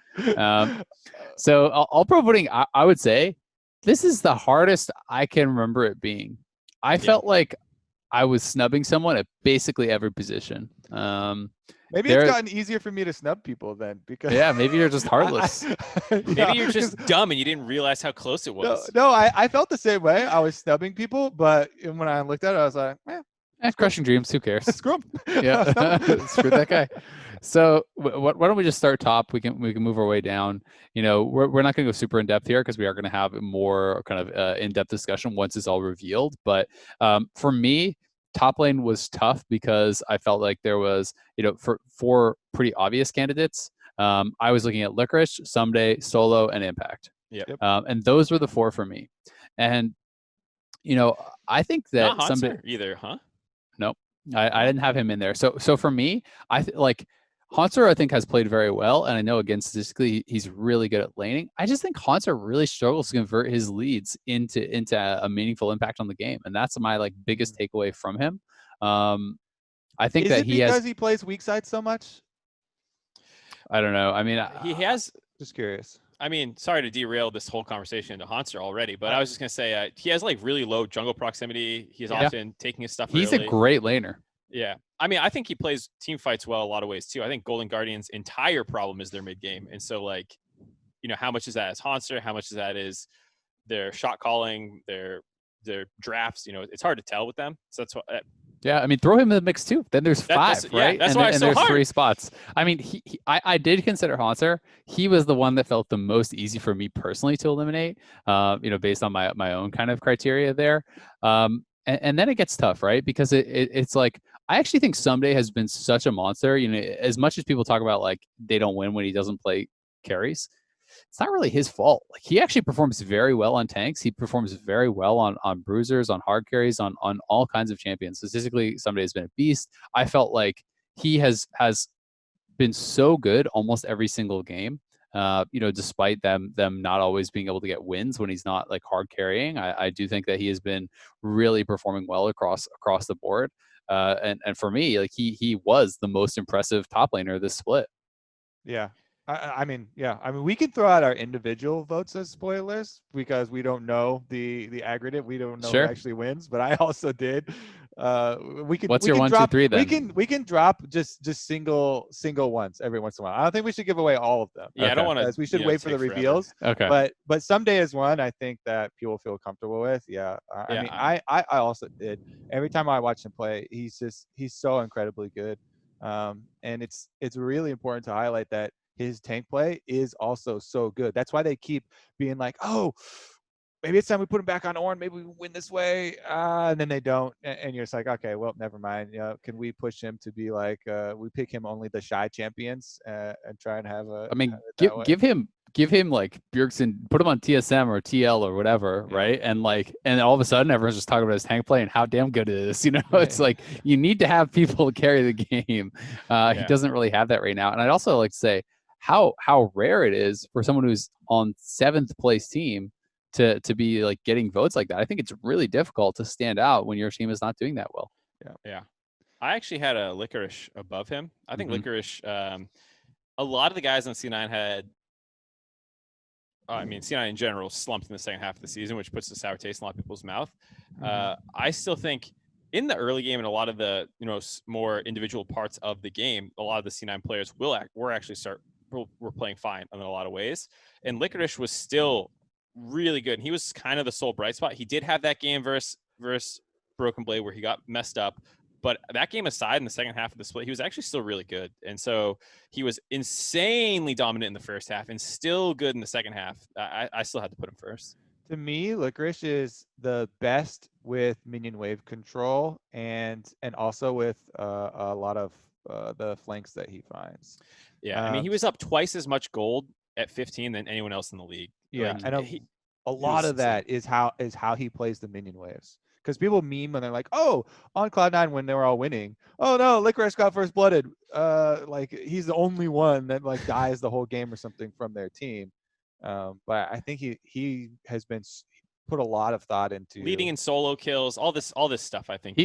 So All Pro voting, I would say this is the hardest I can remember it being. I felt like I was snubbing someone at basically every position. Maybe it's gotten easier for me to snub people then, because maybe you're just heartless. Maybe you're just dumb and you didn't realize how close it was. No, I felt the same way. I was snubbing people, but when I looked at it, I was like, crushing dreams. Who cares? Screw him. Yeah, screw that guy. So why don't we just start top? We can move our way down. We're not going to go super in depth here because we are going to have more kind of in-depth discussion once it's all revealed. But for me, top lane was tough because I felt like there was, for four pretty obvious candidates. I was looking at Licorice, Someday, Solo, and Impact. Yep. And those were the four for me. And I think that not Someday either, huh? Nope. I didn't have him in there. So for me, Haunter, I think, has played very well, and I know again statistically he's really good at laning. I just think Haunter really struggles to convert his leads into a meaningful impact on the game, and that's my biggest takeaway from him. I think that because he plays weak side so much. I don't know. I mean, he has. Just curious. I mean, sorry to derail this whole conversation into Haunter already, but I was just gonna say he has really low jungle proximity. He's often taking his stuff. He's early. A great laner. Yeah. I mean, I think he plays team fights well a lot of ways too. I think Golden Guardian's entire problem is their mid game. And so how much is that is Haunter? How much of that is their shot calling, their their drafts, it's hard to tell with them. So that's what. Yeah, I mean, throw him in the mix too. Then there's five, right? That's and why then, it's and so there's hard. 3 spots. I mean, I did consider Haunter. He was the one that felt the most easy for me personally to eliminate. Based on my own kind of criteria there. And then it gets tough, right? Because it's like I actually think Someday has been such a monster. As much as people talk about like they don't win when he doesn't play carries, it's not really his fault. Like he actually performs very well on tanks. He performs very well on bruisers, on hard carries, on all kinds of champions. Statistically, Someday has been a beast. I felt like he has been so good almost every single game. Despite them not always being able to get wins when he's not like hard carrying, I do think that he has been really performing well across the board. And for me, like he was the most impressive top laner this split. Yeah. I mean, we can throw out our individual votes as spoilers because we don't know the aggregate. We don't know who actually wins, but I also did. What's your 1, 2, 3 then? We can drop just single ones every once in a while. I don't think we should give away all of them. Yeah, I don't want to. We should wait for the reveals. Okay. But Someday is one I think that people feel comfortable with. Yeah. I mean, I also did. Every time I watch him play, he's so incredibly good. And it's really important to highlight that his tank play is also so good. That's why they keep being like, oh, maybe it's time we put him back on Ornn. Maybe we win this way. And then they don't. And you're just like, okay, well, never mind. Can we push him to be like, we pick him only the shy champions and try and have a. I mean, give him like Bjergsen, put him on TSM or TL or whatever, right? And all of a sudden everyone's just talking about his tank play and how damn good it is. It's like you need to have people carry the game. He doesn't really have that right now. And I'd also like to say how rare it is for someone who's on 7th place team to be like getting votes like that. I think it's really difficult to stand out when your team is not doing that well. Yeah. I actually had a Licorice above him. I think Licorice, a lot of the guys on C9 had, C9 in general slumped in the second half of the season, which puts a sour taste in a lot of people's mouth. I still think in the early game and a lot of the, more individual parts of the game, a lot of the C9 players were playing fine in a lot of ways. And Licorice was still really good. And he was kind of the sole bright spot. He did have that game versus Broken Blade where he got messed up. But that game aside, in the second half of the split, he was actually still really good. And so he was insanely dominant in the first half and still good in the second half. I still had to put him first. To me, Licorice is the best with minion wave control and also with a lot of the flanks that he finds. Yeah, he was up twice as much gold at 15 than anyone else in the league. Yeah, and a lot of that is how he plays the minion waves. Because people meme when they're like, oh, on Cloud9 when they were all winning, oh no, Licorice got first blooded. Like he's the only one that like dies the whole game or something from their team. But I think he has been put a lot of thought into leading in solo kills, all this stuff. I think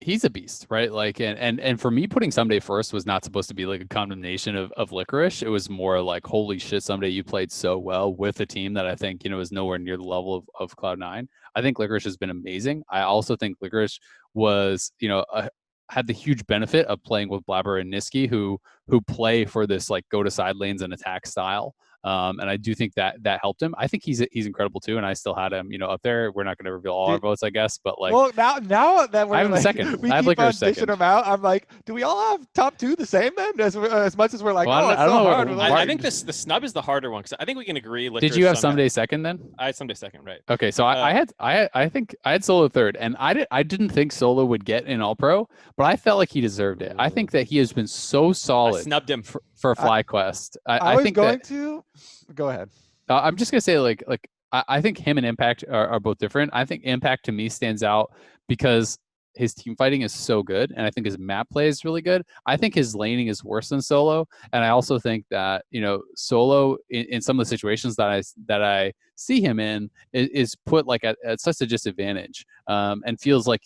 he's a beast, right? Like, and for me, putting Someday first was not supposed to be like a condemnation of Licorice. It was more like, holy shit, Someday, you played so well with a team that I think, is nowhere near the level of Cloud9. I think Licorice has been amazing. I also think Licorice was, had the huge benefit of playing with Blabber and Niski, who play for this like go to side lanes and attack style. And I do think that helped him. I think he's incredible too, and I still had him, up there. We're not going to reveal all our votes, I guess, but like, well, now that we're I have second. I have Licorice second. Him out. I'm like, do we all have top 2 the same then? As much as we're like, well, it's so hard. I think the snub is the harder one because I think we can agree. Did you have Someday second then? I had Someday second, right? Okay, so I think I had Solo third, and I didn't think Solo would get an All Pro, but I felt like he deserved it. I think that he has been so solid. I snubbed him for FlyQuest. I was going to go ahead. I'm just gonna say like I think him and Impact are both different. I think Impact to me stands out because his team fighting is so good, and I think his map play is really good. I think his laning is worse than Solo, and I also think that Solo in some of the situations that I see him in is put like at such a disadvantage, and feels like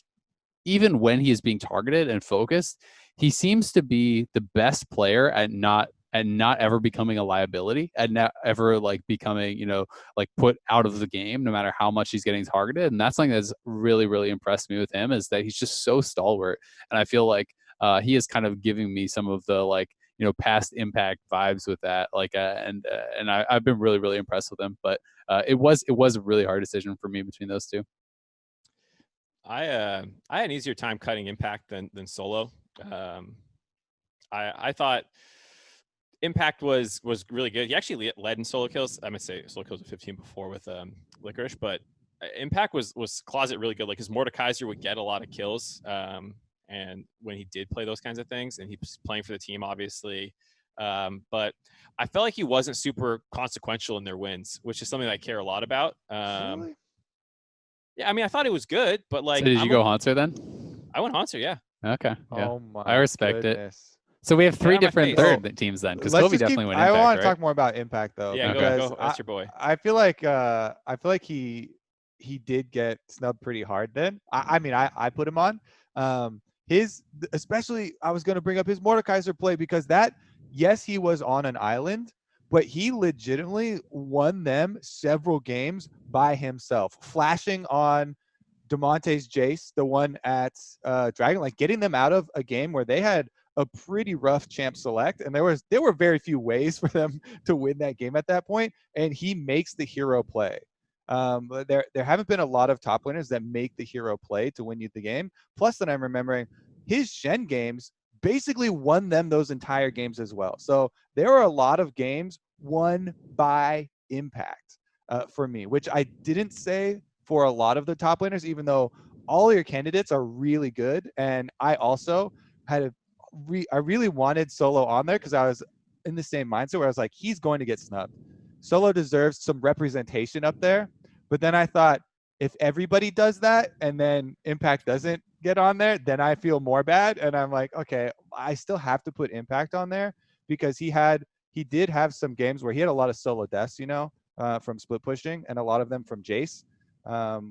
even when he is being targeted and focused, he seems to be the best player at not ever becoming a liability, and not ever like becoming, like put out of the game, no matter how much he's getting targeted. And that's something that's really, really impressed me with him, is that he's just so stalwart. And I feel like he is kind of giving me some of the like, past Impact vibes with that. Like, and I've been really, really impressed with him. But it was a really hard decision for me between those two. I had an easier time cutting impact than solo. I thought impact was really good. He actually led in solo kills. I might say solo kills with 15 before with Licorice, but impact was closet really good. Like his Mordekaiser would get a lot of kills, and when he did play those kinds of things, and he was playing for the team, obviously. But I felt like he wasn't super consequential in their wins, which is something that I care a lot about. Really? Yeah, I mean, I thought it was good, but like, So did you go Haunter then? I went Haunter, yeah. Okay. Yeah. Oh my! I respect it. goodness. So we have three on my different face. third teams then, because Let's Kobe just definitely keep. went I impact, want to right? talk more about impact though. Yeah, because go. That's your boy. I feel like he did get snubbed pretty hard. Then I mean I put him on. His especially I was going to bring up his Mordekaiser play because that yes he was on an island, but he legitimately won them several games by himself, flashing on DeMonte's Jace, the one at Dragon, like getting them out of a game where they had a pretty rough champ select, and there were very few ways for them to win that game at that point, and he makes the hero play. But there haven't been a lot of top winners that make the hero play to win you the game. Plus, then I'm remembering his Shen games basically won them those entire games as well. So there are a lot of games won by impact for me, which I didn't say for a lot of the top winners, even though all your candidates are really good. And I also had I really wanted Solo on there because I was in the same mindset where I was like, he's going to get snubbed. Solo deserves some representation up there. But then I thought, if everybody does that and then Impact doesn't get on there, then I feel more bad. And I'm like, okay, I still have to put Impact on there because he did have some games where he had a lot of solo deaths, from split pushing, and a lot of them from Jace,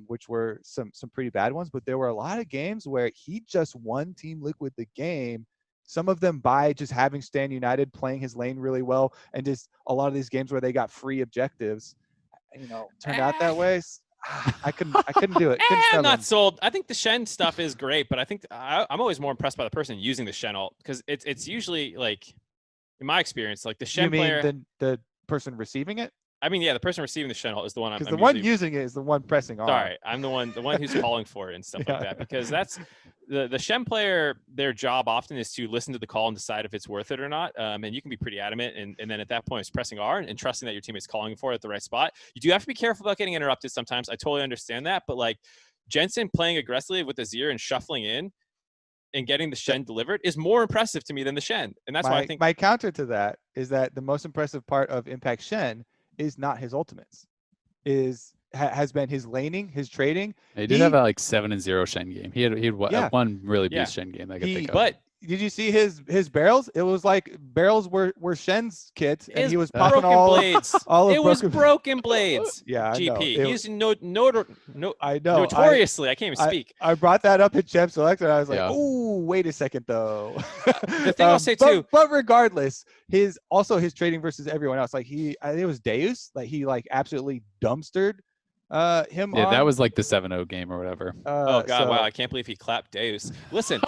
which were some pretty bad ones. But there were a lot of games where he just won Team Liquid the game. Some of them by just having Stand United, playing his lane really well, and just a lot of these games where they got free objectives, turned out that way. I couldn't do it. I'm not sold. I think the Shen stuff is great, but I think I'm always more impressed by the person using the Shen ult, because it's usually, like, in my experience, like the Shen player. The person receiving it? I mean, yeah, the person receiving the Shen ult is the one. Because the one using it is the one pressing on. Sorry, I'm the one who's calling for it and stuff like that. Because that's the Shen player. Their job often is to listen to the call and decide if it's worth it or not. And you can be pretty adamant, and then at that point, it's pressing R and trusting that your teammate's calling for it at the right spot. You do have to be careful about getting interrupted sometimes. I totally understand that, but like Jensen playing aggressively with Azir and shuffling in and getting the Shen delivered is more impressive to me than the Shen, and that's why I think my counter to that is that the most impressive part of Impact Shen is not his ultimates, has been his laning, his trading. He did have a 7-0 Shen game. He had Yeah. one really beast Shen game I could think of. But did you see his barrels? It was like barrels were Shen's kit, and he was popping broken blades. It was broken blades. Yeah, I know. GP. He's no. I know. Notoriously, I can't even speak. I brought that up at Champ Select, and I was like, Yeah. "Oh, wait a second, though." The thing I'll say too, but regardless, his trading versus everyone else, like I think it was Deus, like he absolutely dumpstered him. Yeah, that was like the 7-0 game or whatever. Oh god, wow! I can't believe he clapped Deus. Listen,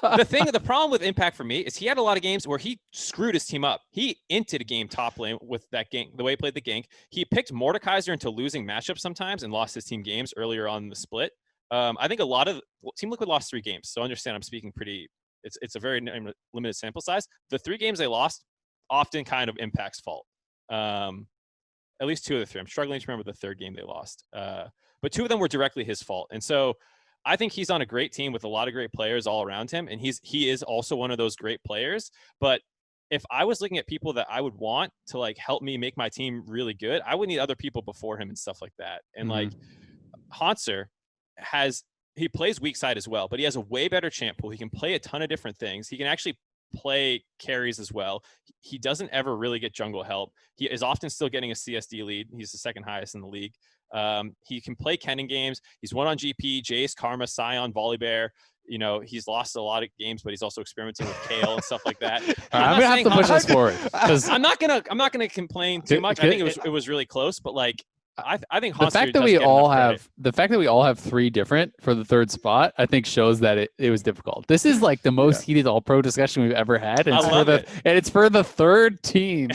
the problem with Impact for me is he had a lot of games where he screwed his team up. He inted a game top lane with that gank, the way he played the gank. He picked Mordekaiser into losing matchups sometimes and lost his team games earlier on in the split. I think a lot of Team Liquid lost 3 games, so understand I'm speaking pretty. It's a very limited sample size. The 3 games they lost often kind of Impact's fault. At least 2 of the 3. I'm struggling to remember the 3rd game they lost. But 2 of them were directly his fault. And so I think he's on a great team with a lot of great players all around him. And he is also one of those great players. But if I was looking at people that I would want to help me make my team really good, I would need other people before him and stuff like that. And Hanszer he plays weak side as well, but he has a way better champ pool. He can play a ton of different things. He can actually play carries as well. He doesn't ever really get jungle help. He is often still getting a CSD lead. He's the 2nd highest in the league. He can play Kennen games. He's won on GP, Jace, Karma, Sion, Volibear. He's lost a lot of games, but he's also experimenting with Kale and stuff like that. I'm gonna have to push this forward because I'm not gonna complain too much. I think it was really close, but I think the Hanser fact that does we get all enough credit. have the fact that we all have 3 different for the 3rd spot, I think shows that it was difficult. This is like the most heated all pro discussion we've ever had. And I love it. And it's for the 3rd team.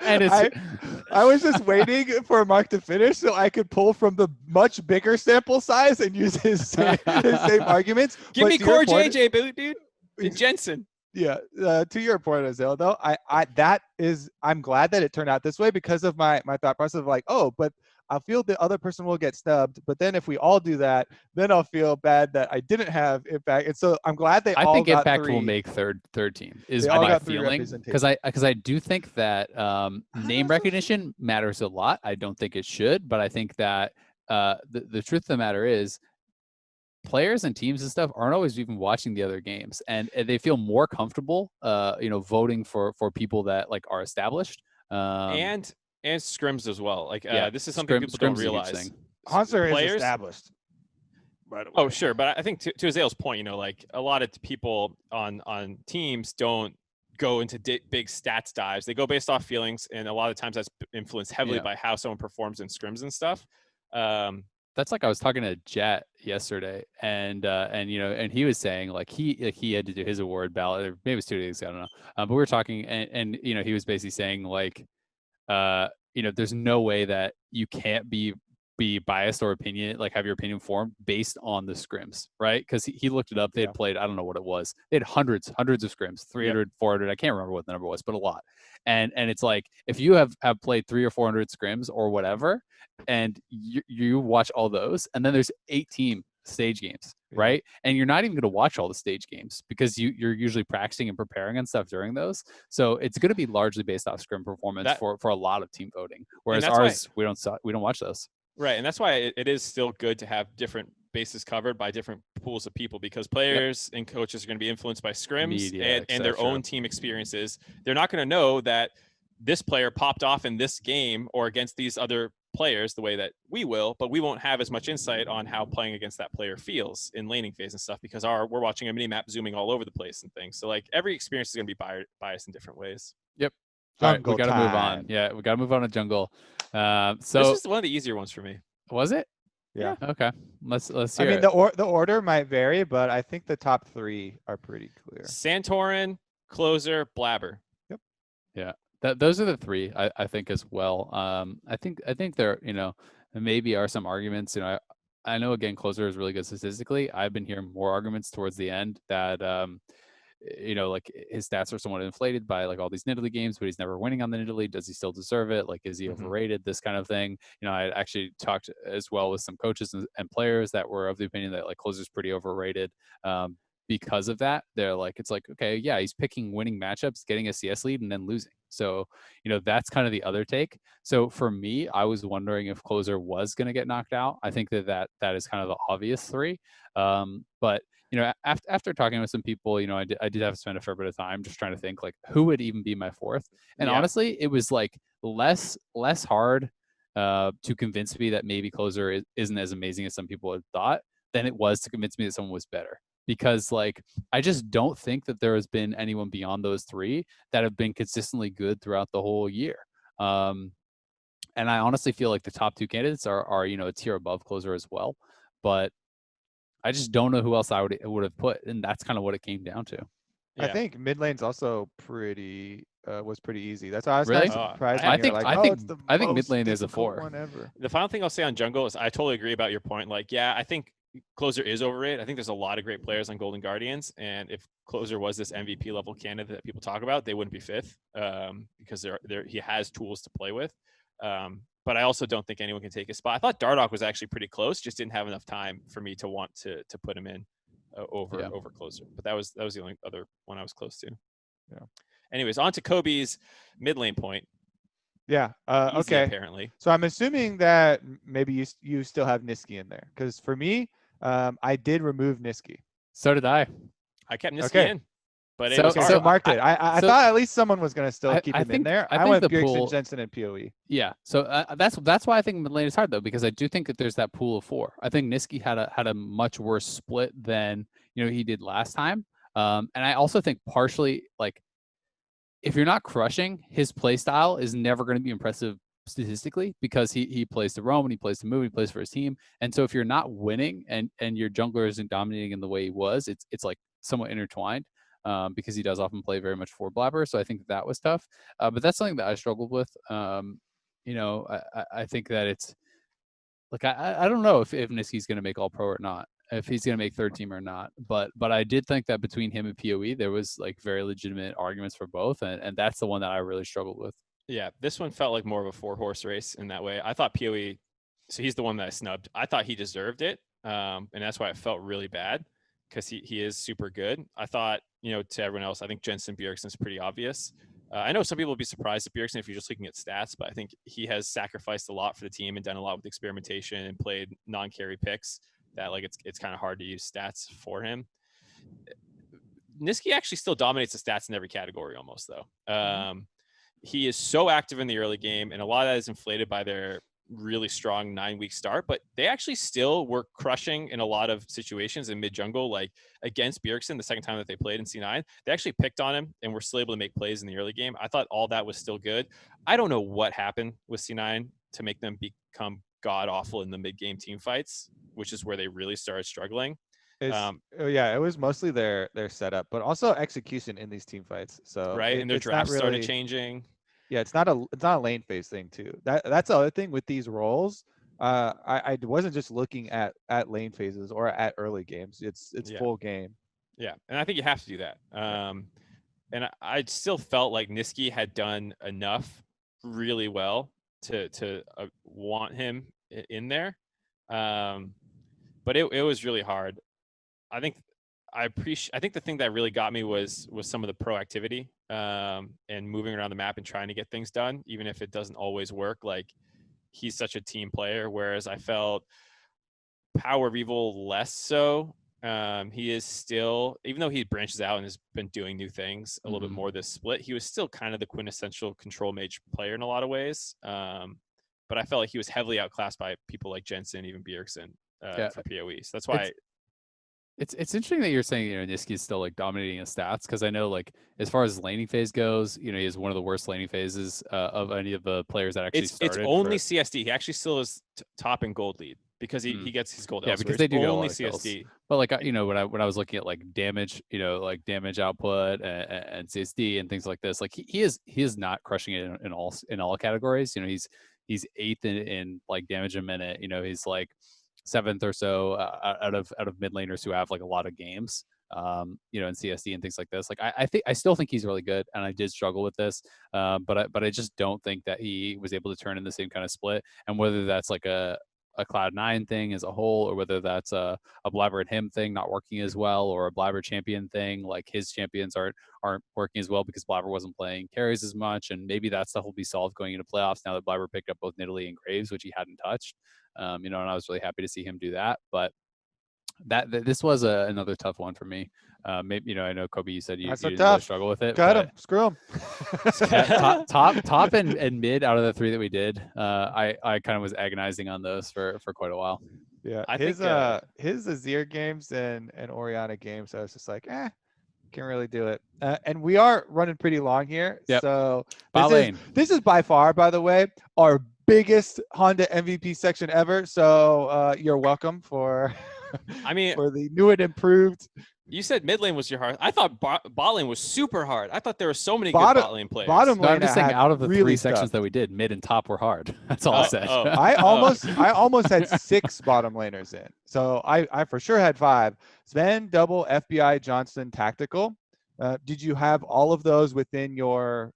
And it's I was just waiting for Mark to finish so I could pull from the much bigger sample size and use his same arguments. Give But me to your core point- JJ, dude. And Jensen. Yeah, to your point, Azale, though, I'm glad that it turned out this way because of my thought process of like, oh, but I'll feel the other person will get snubbed, but then if we all do that, then I'll feel bad that I didn't have Impact, and so I'm glad they all think got Impact 3. will make third team is They all my got 3 feeling because representation. I do think that name recognition matters a lot. I don't think it should, but I think that the truth of the matter is players and teams and stuff aren't always even watching the other games, and they feel more comfortable, voting for people that like are established. And scrims as well. Like this is something people don't realize. Hanser Players, is established. By the way. Oh, sure, but I think to Azale's point, like a lot of people on teams don't go into big stats dives. They go based off feelings, and a lot of times that's influenced heavily by how someone performs in scrims and stuff. That's like I was talking to Jet yesterday, and he was saying like he had to do his award ballot, or maybe it was 2 days ago, I don't know. But we were talking, and he was basically saying like, there's no way that you can't be biased or have your opinion formed based on the scrims, right? Because he looked it up. They had played, I don't know what it was. They had hundreds of scrims, 300, 400. I can't remember what the number was, but a lot. And it's like, if you have played 300 or 400 scrims or whatever, and you watch all those, and then there's 18 stage games, right? And you're not even going to watch all the stage games because you're usually practicing and preparing and stuff during those. So it's going to be largely based off scrim performance for a lot of team voting. Whereas ours, we don't watch those. Right, and that's why it is still good to have different bases covered by different pools of people, because players and coaches are going to be influenced by scrims and their own team experiences. They're not going to know that this player popped off in this game or against these other players the way that we will, but we won't have as much insight on how playing against that player feels in laning phase and stuff, because we're watching a mini map zooming all over the place and things. So like every experience is going to be biased in different ways. Yep. All right, we got to move on. Yeah, we got to move on to jungle. So this is one of the easier ones for me. Was it? Yeah. Okay. Let's hear I mean, it. the order might vary, but I think the top 3 are pretty clear. Santorin, Closer, Blabber. Yep. Yeah. Those are the 3 I think as well. I think there maybe are some arguments. I know again Closer is really good statistically. I've been hearing more arguments towards the end that like his stats are somewhat inflated by like all these Nidalee games, but he's never winning on the Nidalee. Does he still deserve it? Like, is he overrated? This kind of thing. I actually talked as well with some coaches and players that were of the opinion that like Closer's pretty overrated. Because of that, they're like, it's like, okay, yeah, he's picking winning matchups, getting a CS lead, and then losing. So, that's kind of the other take. So for me, I was wondering if Closer was going to get knocked out. I think that is kind of the obvious 3. But after talking with some people, I did have to spend a fair bit of time just trying to think like who would even be my 4th. And honestly, it was like less hard to convince me that maybe Closer isn't as amazing as some people had thought than it was to convince me that someone was better. Because like I just don't think that there has been anyone beyond those 3 that have been consistently good throughout the whole year. And I honestly feel like the top 2 candidates are a tier above Closer as well. But I just don't know who else I would have put, and that's kind of what it came down to. Yeah. I think mid lane's also was pretty easy. That's why I was really surprised. I think mid lane is a 4. The final thing I'll say on jungle is I totally agree about your point. Like, yeah, I think Closer is overrated. I think there's a lot of great players on Golden Guardians, and if Closer was this MVP level candidate that people talk about, they wouldn't be 5th because he has tools to play with. But I also don't think anyone can take his spot. I thought Dardoch was actually pretty close, just didn't have enough time for me to want to put him in over Closer. But that was the only other one I was close to. Yeah. Anyways, on to Kobe's mid lane point. Yeah. Easy, okay. Apparently. So I'm assuming that maybe you still have Niski in there, because for me, I did remove Niski. So did I. I kept Niski in. But so Mark did. I thought at least someone was going to still keep him in there. I went with Grigson, Jensen, and PoE. Yeah. So that's why I think mid lane is hard though, because I do think that there's that pool of 4. I think Niski had a much worse split than he did last time. And I also think partially like if you're not crushing, his play style is never going to be impressive statistically because he plays to roam and he plays to move, he plays for his team. And so if you're not winning and your jungler isn't dominating in the way he was, it's like somewhat intertwined. Because he does often play very much for Blabber, so I think that was tough. But that's something that I struggled with. I think that it's like I don't know if Niski's going to make All Pro or not, if he's going to make third team or not. But I did think that between him and PoE, there was like very legitimate arguments for both, and that's the one that I really struggled with. Yeah, this one felt like more of a 4-horse race in that way. I thought PoE, so he's the one that I snubbed. I thought he deserved it, and that's why it felt really bad because he is super good. I thought, to everyone else, I think Jensen Bjergsen's pretty obvious. I know some people will be surprised at Bjergsen if you're just looking at stats, but I think he has sacrificed a lot for the team and done a lot with experimentation and played non-carry picks that like it's kind of hard to use stats for him. Niski actually still dominates the stats in every category almost though. He is so active in the early game, and a lot of that is inflated by their really strong 9-week start, but they actually still were crushing in a lot of situations in mid jungle, like against Bjergsen the second time that they played in C9. They actually picked on him and were still able to make plays in the early game. I thought all that was still good. I don't know what happened with C9 to make them become god awful in the mid game team fights, which is where they really started struggling. It was mostly their setup, but also execution in these team fights. So right, and their draft started changing. Yeah, it's not a lane phase thing too. That's the other thing with these roles. I wasn't just looking at lane phases or at early games. It's full game. Yeah, and I think you have to do that. And I still felt like Niski had done enough really well to want him in there. But it was really hard. I think the thing that really got me was some of the proactivity and moving around the map and trying to get things done, even if it doesn't always work. Like, he's such a team player, whereas I felt Power of Evil less so. He is still, even though he branches out and has been doing new things a little bit more this split, he was still kind of the quintessential control mage player in a lot of ways. But I felt like he was heavily outclassed by people like Jensen, even Bjergsen for PoE. So that's why It's interesting that you're saying, Niski is still like dominating his stats, because I know, like, as far as laning phase goes, he has one of the worst laning phases of any of the players that actually started. It's only CSD. He actually still is top in gold lead because he gets his gold. Yeah, because they do only get a lot of CSD. kills. But like, when I was looking at like damage, like damage output and CSD and things like this, like he is not crushing it in all categories. He's 8th in like damage a minute. He's like 7th or so out of mid laners who have like a lot of games, in CSD and things like this. Like, I still think he's really good, and I did struggle with this, but I just don't think that he was able to turn in the same kind of split. And whether that's like a Cloud9 thing as a whole, or whether that's a Blabber and him thing not working as well, or a Blabber champion thing, like his champions aren't working as well because Blabber wasn't playing carries as much, and maybe that stuff will be solved going into playoffs now that Blabber picked up both Nidalee and Graves, which he hadn't touched. And I was really happy to see him do that. But this was another tough one for me. Maybe, I know, Kobe, you said you didn't really struggle with it. Got him. Screw him. top and mid out of the 3 that we did, I kind of was agonizing on those for quite a while. Yeah, his Azir games and Orianna games, I was just like, can't really do it. And we are running pretty long here. Yep. So this is by far, by the way, our biggest Honda MVP section ever. So you're welcome for for the new and improved. You said mid lane was your hard. I thought bot lane was super hard. I thought there were so many good bot lane players. Bottom lane, I'm just saying, out of the 3 sections that we did, mid and top were hard. That's all I said. I almost had 6 bottom laners in. So I for sure had 5. Sven, double, FBI, Johnson, tactical. Did you have all of those within your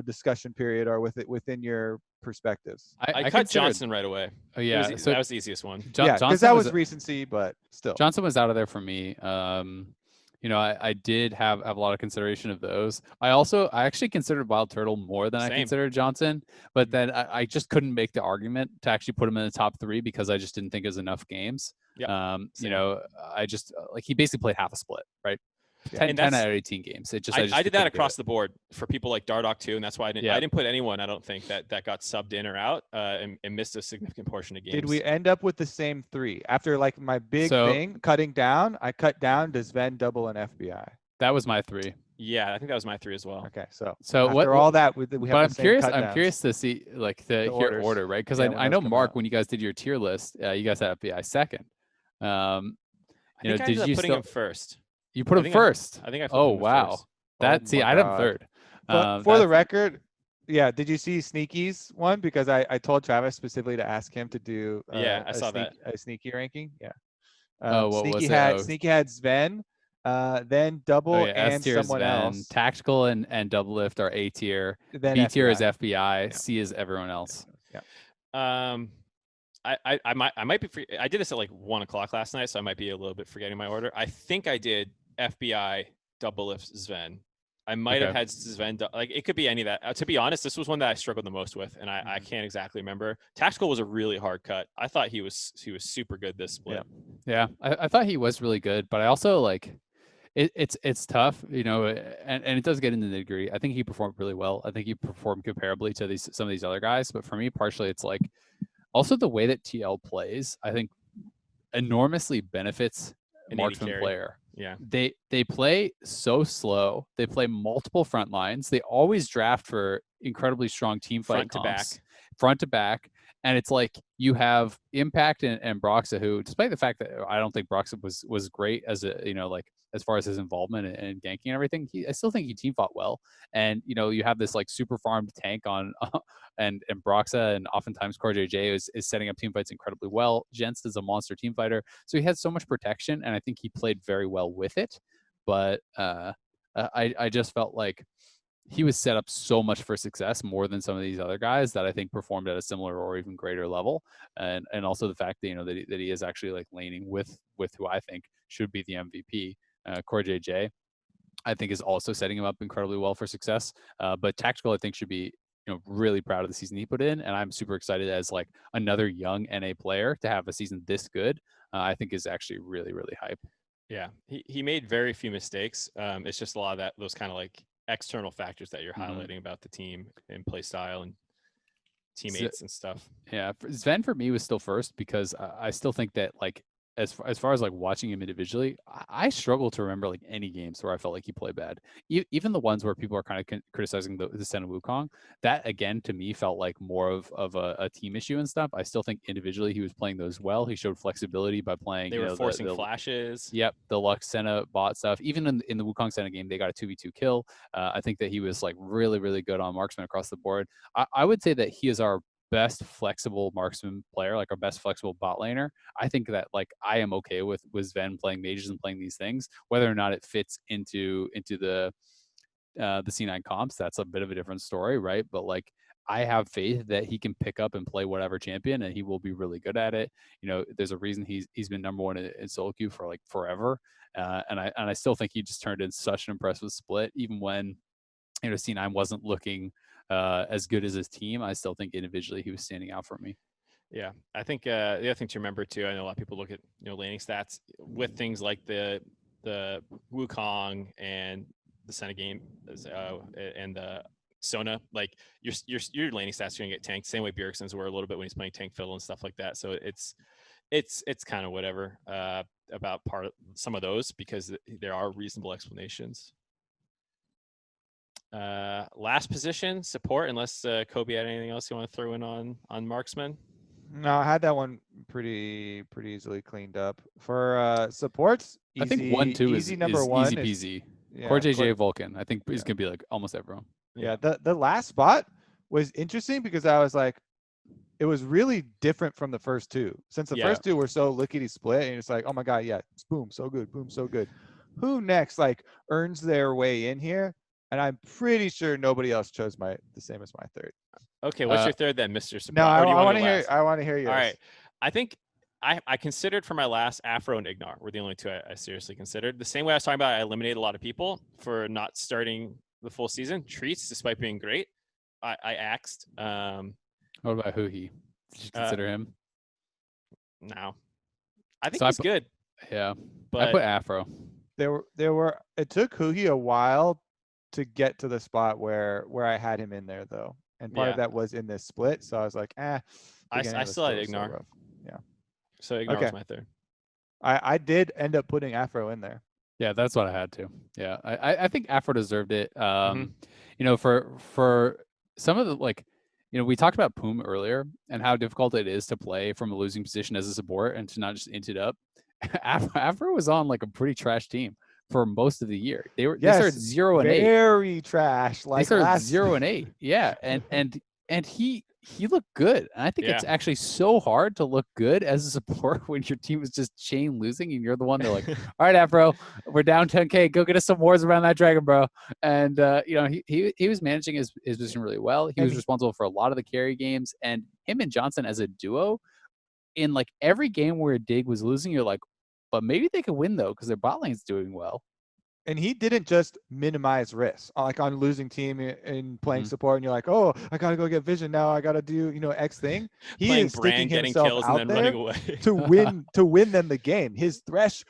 discussion period, or within your perspectives? I cut Johnson right away. Oh yeah, that was the easiest one. Because that was recency, but still. Johnson was out of there for me. I did have a lot of consideration of those. I actually considered Wild Turtle more than I considered Johnson, but then I just couldn't make the argument to actually put him in the top 3 because I just didn't think it was enough games. Yep. I just he basically played half a split, right? 10 out of 18 games. I did that across the board for people like Dardoch too, and that's why I didn't put anyone, I don't think, that got subbed in or out and missed a significant portion of games. Did we end up with the same 3 after like my big thing cutting down? I cut down to Sven, double, and FBI. That was my 3. Yeah, I think that was my 3 as well. Okay, so After all that, we have but the I'm same curious. cut I'm downs. curious to see like the hear orders. order, right? Because when I those know come Mark, out. when you guys did your tier list, you guys had FBI second. I think I did ended up you putting still him first. you put I him think first? I think I put Oh him wow, first. see, my I had him God. third. But for the record, yeah, did you see Sneaky's one? Because I told Travis specifically to ask him to do Yeah, I saw that. a sneaky ranking. Yeah. What was it? Sneaky had Sven, then Double yeah, S and tier is someone Ven. else. Tactical and double lift are A tier. Then B tier is FBI. FBI. Yeah. C is everyone else. Yeah. I might be. I did this at like 1:00 last night, so I might be a little bit forgetting my order. I think I did FBI, double lift, Sven. I might have had Sven. Like it could be any of that. To be honest, this was one that I struggled the most with, and I can't exactly remember. Tactical was a really hard cut. I thought he was super good this split. Yeah, I thought he was really good, but I also like it's tough, and it does get into the degree. I think he performed really well. I think he performed comparably to some of these other guys, but for me, partially, it's like also the way that TL plays, I think enormously benefits An marksman 80 carry. player. Yeah. They play so slow. They play multiple front lines. They always draft for incredibly strong team fight front to back. And it's like you have Impact and Broxa, who, despite the fact that I don't think Broxa was great as as far as his involvement and ganking and everything, I still think he team fought well. And you have this like super farmed tank on and Broxa, and oftentimes Core JJ is setting up team fights incredibly well. Jens is a monster team fighter, so he had so much protection, and I think he played very well with it. But I just felt like he was set up so much for success, more than some of these other guys that I think performed at a similar or even greater level. And also the fact that that he is actually like laning with who I think should be the MVP, Core JJ, I think is also setting him up incredibly well for success. But Tactical, I think, should be really proud of the season he put in, and I'm super excited as like another young NA player to have a season this good. I think is actually really, really hype. Yeah, he made very few mistakes. It's just a lot of those kind of like external factors that you're highlighting about the team and play style and teammates and stuff. Yeah, Sven for me was still first because I still think that like as far as like watching him individually, I struggle to remember like any games where I felt like he played bad. Even the ones where people are kind of criticizing the Sen and Wukong, that again to me felt like more of a team issue and stuff. I still think individually he was playing those well. He showed flexibility by playing. They were forcing flashes. Yep, the Lux Senna bot stuff. Even in the Wukong Senna game, they got a 2v2 kill. I think that he was like really, really good on marksman across the board. I would say that he is our best flexible marksman player, like our best flexible bot laner. I think that like I am okay with Sven playing mages and playing these things, whether or not it fits into the C9 comps. That's a bit of a different story, right? But like I have faith that he can pick up and play whatever champion, and he will be really good at it. There's a reason he's been number one in solo queue for like forever, and I still think he just turned in such an impressive split, even when C9 wasn't looking as good as his team. I still think individually he was standing out for me. Yeah, I think the other thing to remember too, I know a lot of people look at laning stats with things like the Wukong and the Senna game and the Sona. Like your laning stats are gonna get tanked, same way Bjergsen's were a little bit when he's playing tank fiddle and stuff like that. So it's kind of whatever about part of some of those, because there are reasonable explanations. Last position, support, unless Kobe had anything else you want to throw in on marksman. No, I had that one pretty easily cleaned up. For supports, easy, I think 1-2 easy is number one easy peasy. Core JJ Vulcan, I think he's gonna be like almost everyone. Yeah, the last spot was interesting because I was like, it was really different from the first two. Since the first two were so lickety split, and it's like, oh my god, yeah, boom, so good, boom, so good. Who next like earns their way in here? And I'm pretty sure nobody else chose the same as my third. Okay, what's your third then, Mr. Surprise? No, I want to hear. I want to hear yours. All right, I think I considered for my last Afro and Ignar were the only two I seriously considered. The same way I was talking about, I eliminated a lot of people for not starting the full season. Treats, despite being great, I axed. What about Huhi? Did you consider him? No, I think he's good. Yeah, but I put Afro. There were. It took Huhi a while to get to the spot where I had him in there though, and part of that was in this split. So I was like, I still had Ignar. So so Ignar was my third. I did end up putting Afro in there. Yeah, that's what I had to. Yeah, I think Afro deserved it. Mhm. You know, for some of the like, you know, we talked about Poom earlier and how difficult it is to play from a losing position as a support and to not just int it up. Afro was on like a pretty trash team for most of the year. They started Yes, 0-8. very trash. They Like started last 0-8. Yeah, and he looked good. And I think Yeah. it's actually so hard to look good as a support when your team is just chain losing and you're the one. They're like, all right, Afro, we're down 10K. Go get us some wars around that dragon, bro. And you know, he was managing his position really well. He was And responsible for a lot of the carry games, and him and Johnson as a duo in like every game where Dig was losing, you're like, but maybe they could win though because their bot lane's doing well. and he didn't just minimize risks like on losing team in playing Mhm. support, and you're like, oh, I gotta go get vision now, I gotta do X thing. He Playing is sticking Brand, getting himself kills, and out then running there away. to win them the game. His Thresh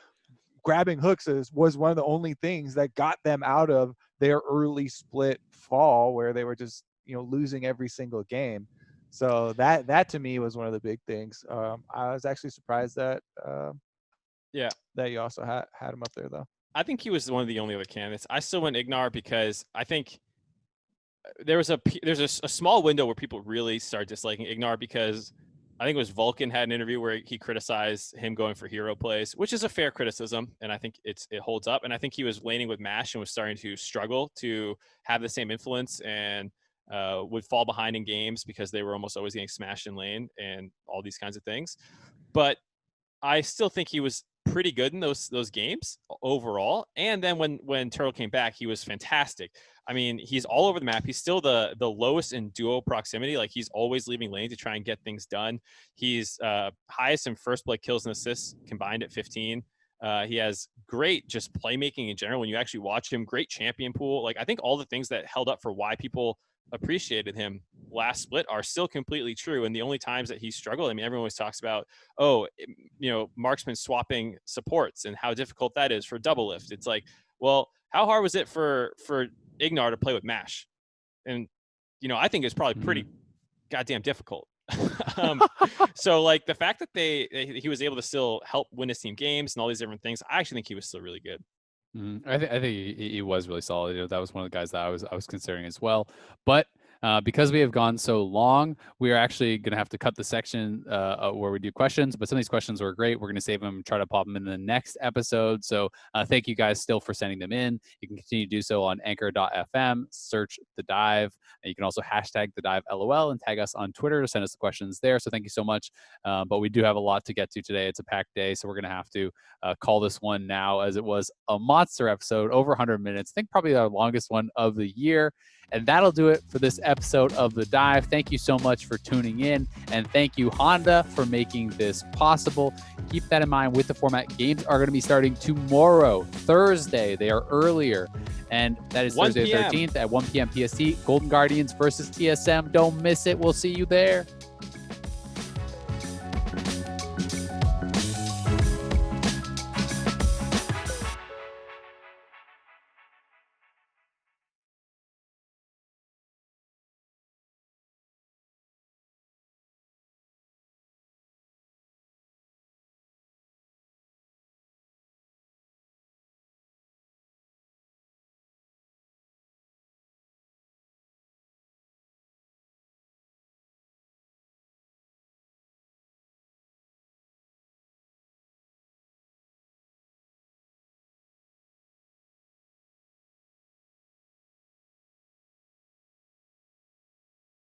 grabbing hooks was one of the only things that got them out of their early split fall where they were just losing every single game. So that to me was one of the big things. I was actually surprised that Yeah. that you also had him up there though. I think he was one of the only other candidates. I still went Ignar because I think there's a small window where people really start disliking Ignar because I think it was Vulcan had an interview where he criticized him going for hero plays, which is a fair criticism, and I think it holds up. And I think he was laning with Mash and was starting to struggle to have the same influence and would fall behind in games because they were almost always getting smashed in lane and all these kinds of things. But I still think he was pretty good in those games overall. And then when Turtle came back, he was fantastic. I mean, he's all over the map. He's still the lowest in duo proximity. Like he's always leaving lane to try and get things done. He's highest in first blood kills and assists combined at 15. He has great just playmaking in general. When you actually watch him, great champion pool. Like I think all the things that held up for why people appreciated him last split are still completely true. And the only times that he struggled, I mean, everyone always talks about, marksman swapping supports and how difficult that is for double lift. It's like, well, how hard was it for Ignar to play with Mash? And, I think it's probably pretty goddamn difficult. So like the fact that he was able to still help win his team games and all these different things, I actually think he was still really good. I think he was really solid. That was one of the guys that I was considering as well. But because we have gone so long, we are actually going to have to cut the section where we do questions. But some of these questions were great. We're going to save them, try to pop them in the next episode. So thank you guys still for sending them in. You can continue to do so on anchor.fm, search The Dive. And you can also hashtag The Dive LOL and tag us on Twitter to send us the questions there. So thank you so much. But we do have a lot to get to today. It's a packed day. So we're going to have to call this one now, as it was a monster episode, over 100 minutes. I think probably our longest one of the year. And that'll do it for this episode of The Dive. Thank you so much for tuning in. And thank you, Honda, for making this possible. Keep that in mind with the format. Games are going to be starting tomorrow, Thursday. They are earlier. And that is Thursday the 13th at 1 p.m. PST. Golden Guardians versus TSM. Don't miss it. We'll see you there.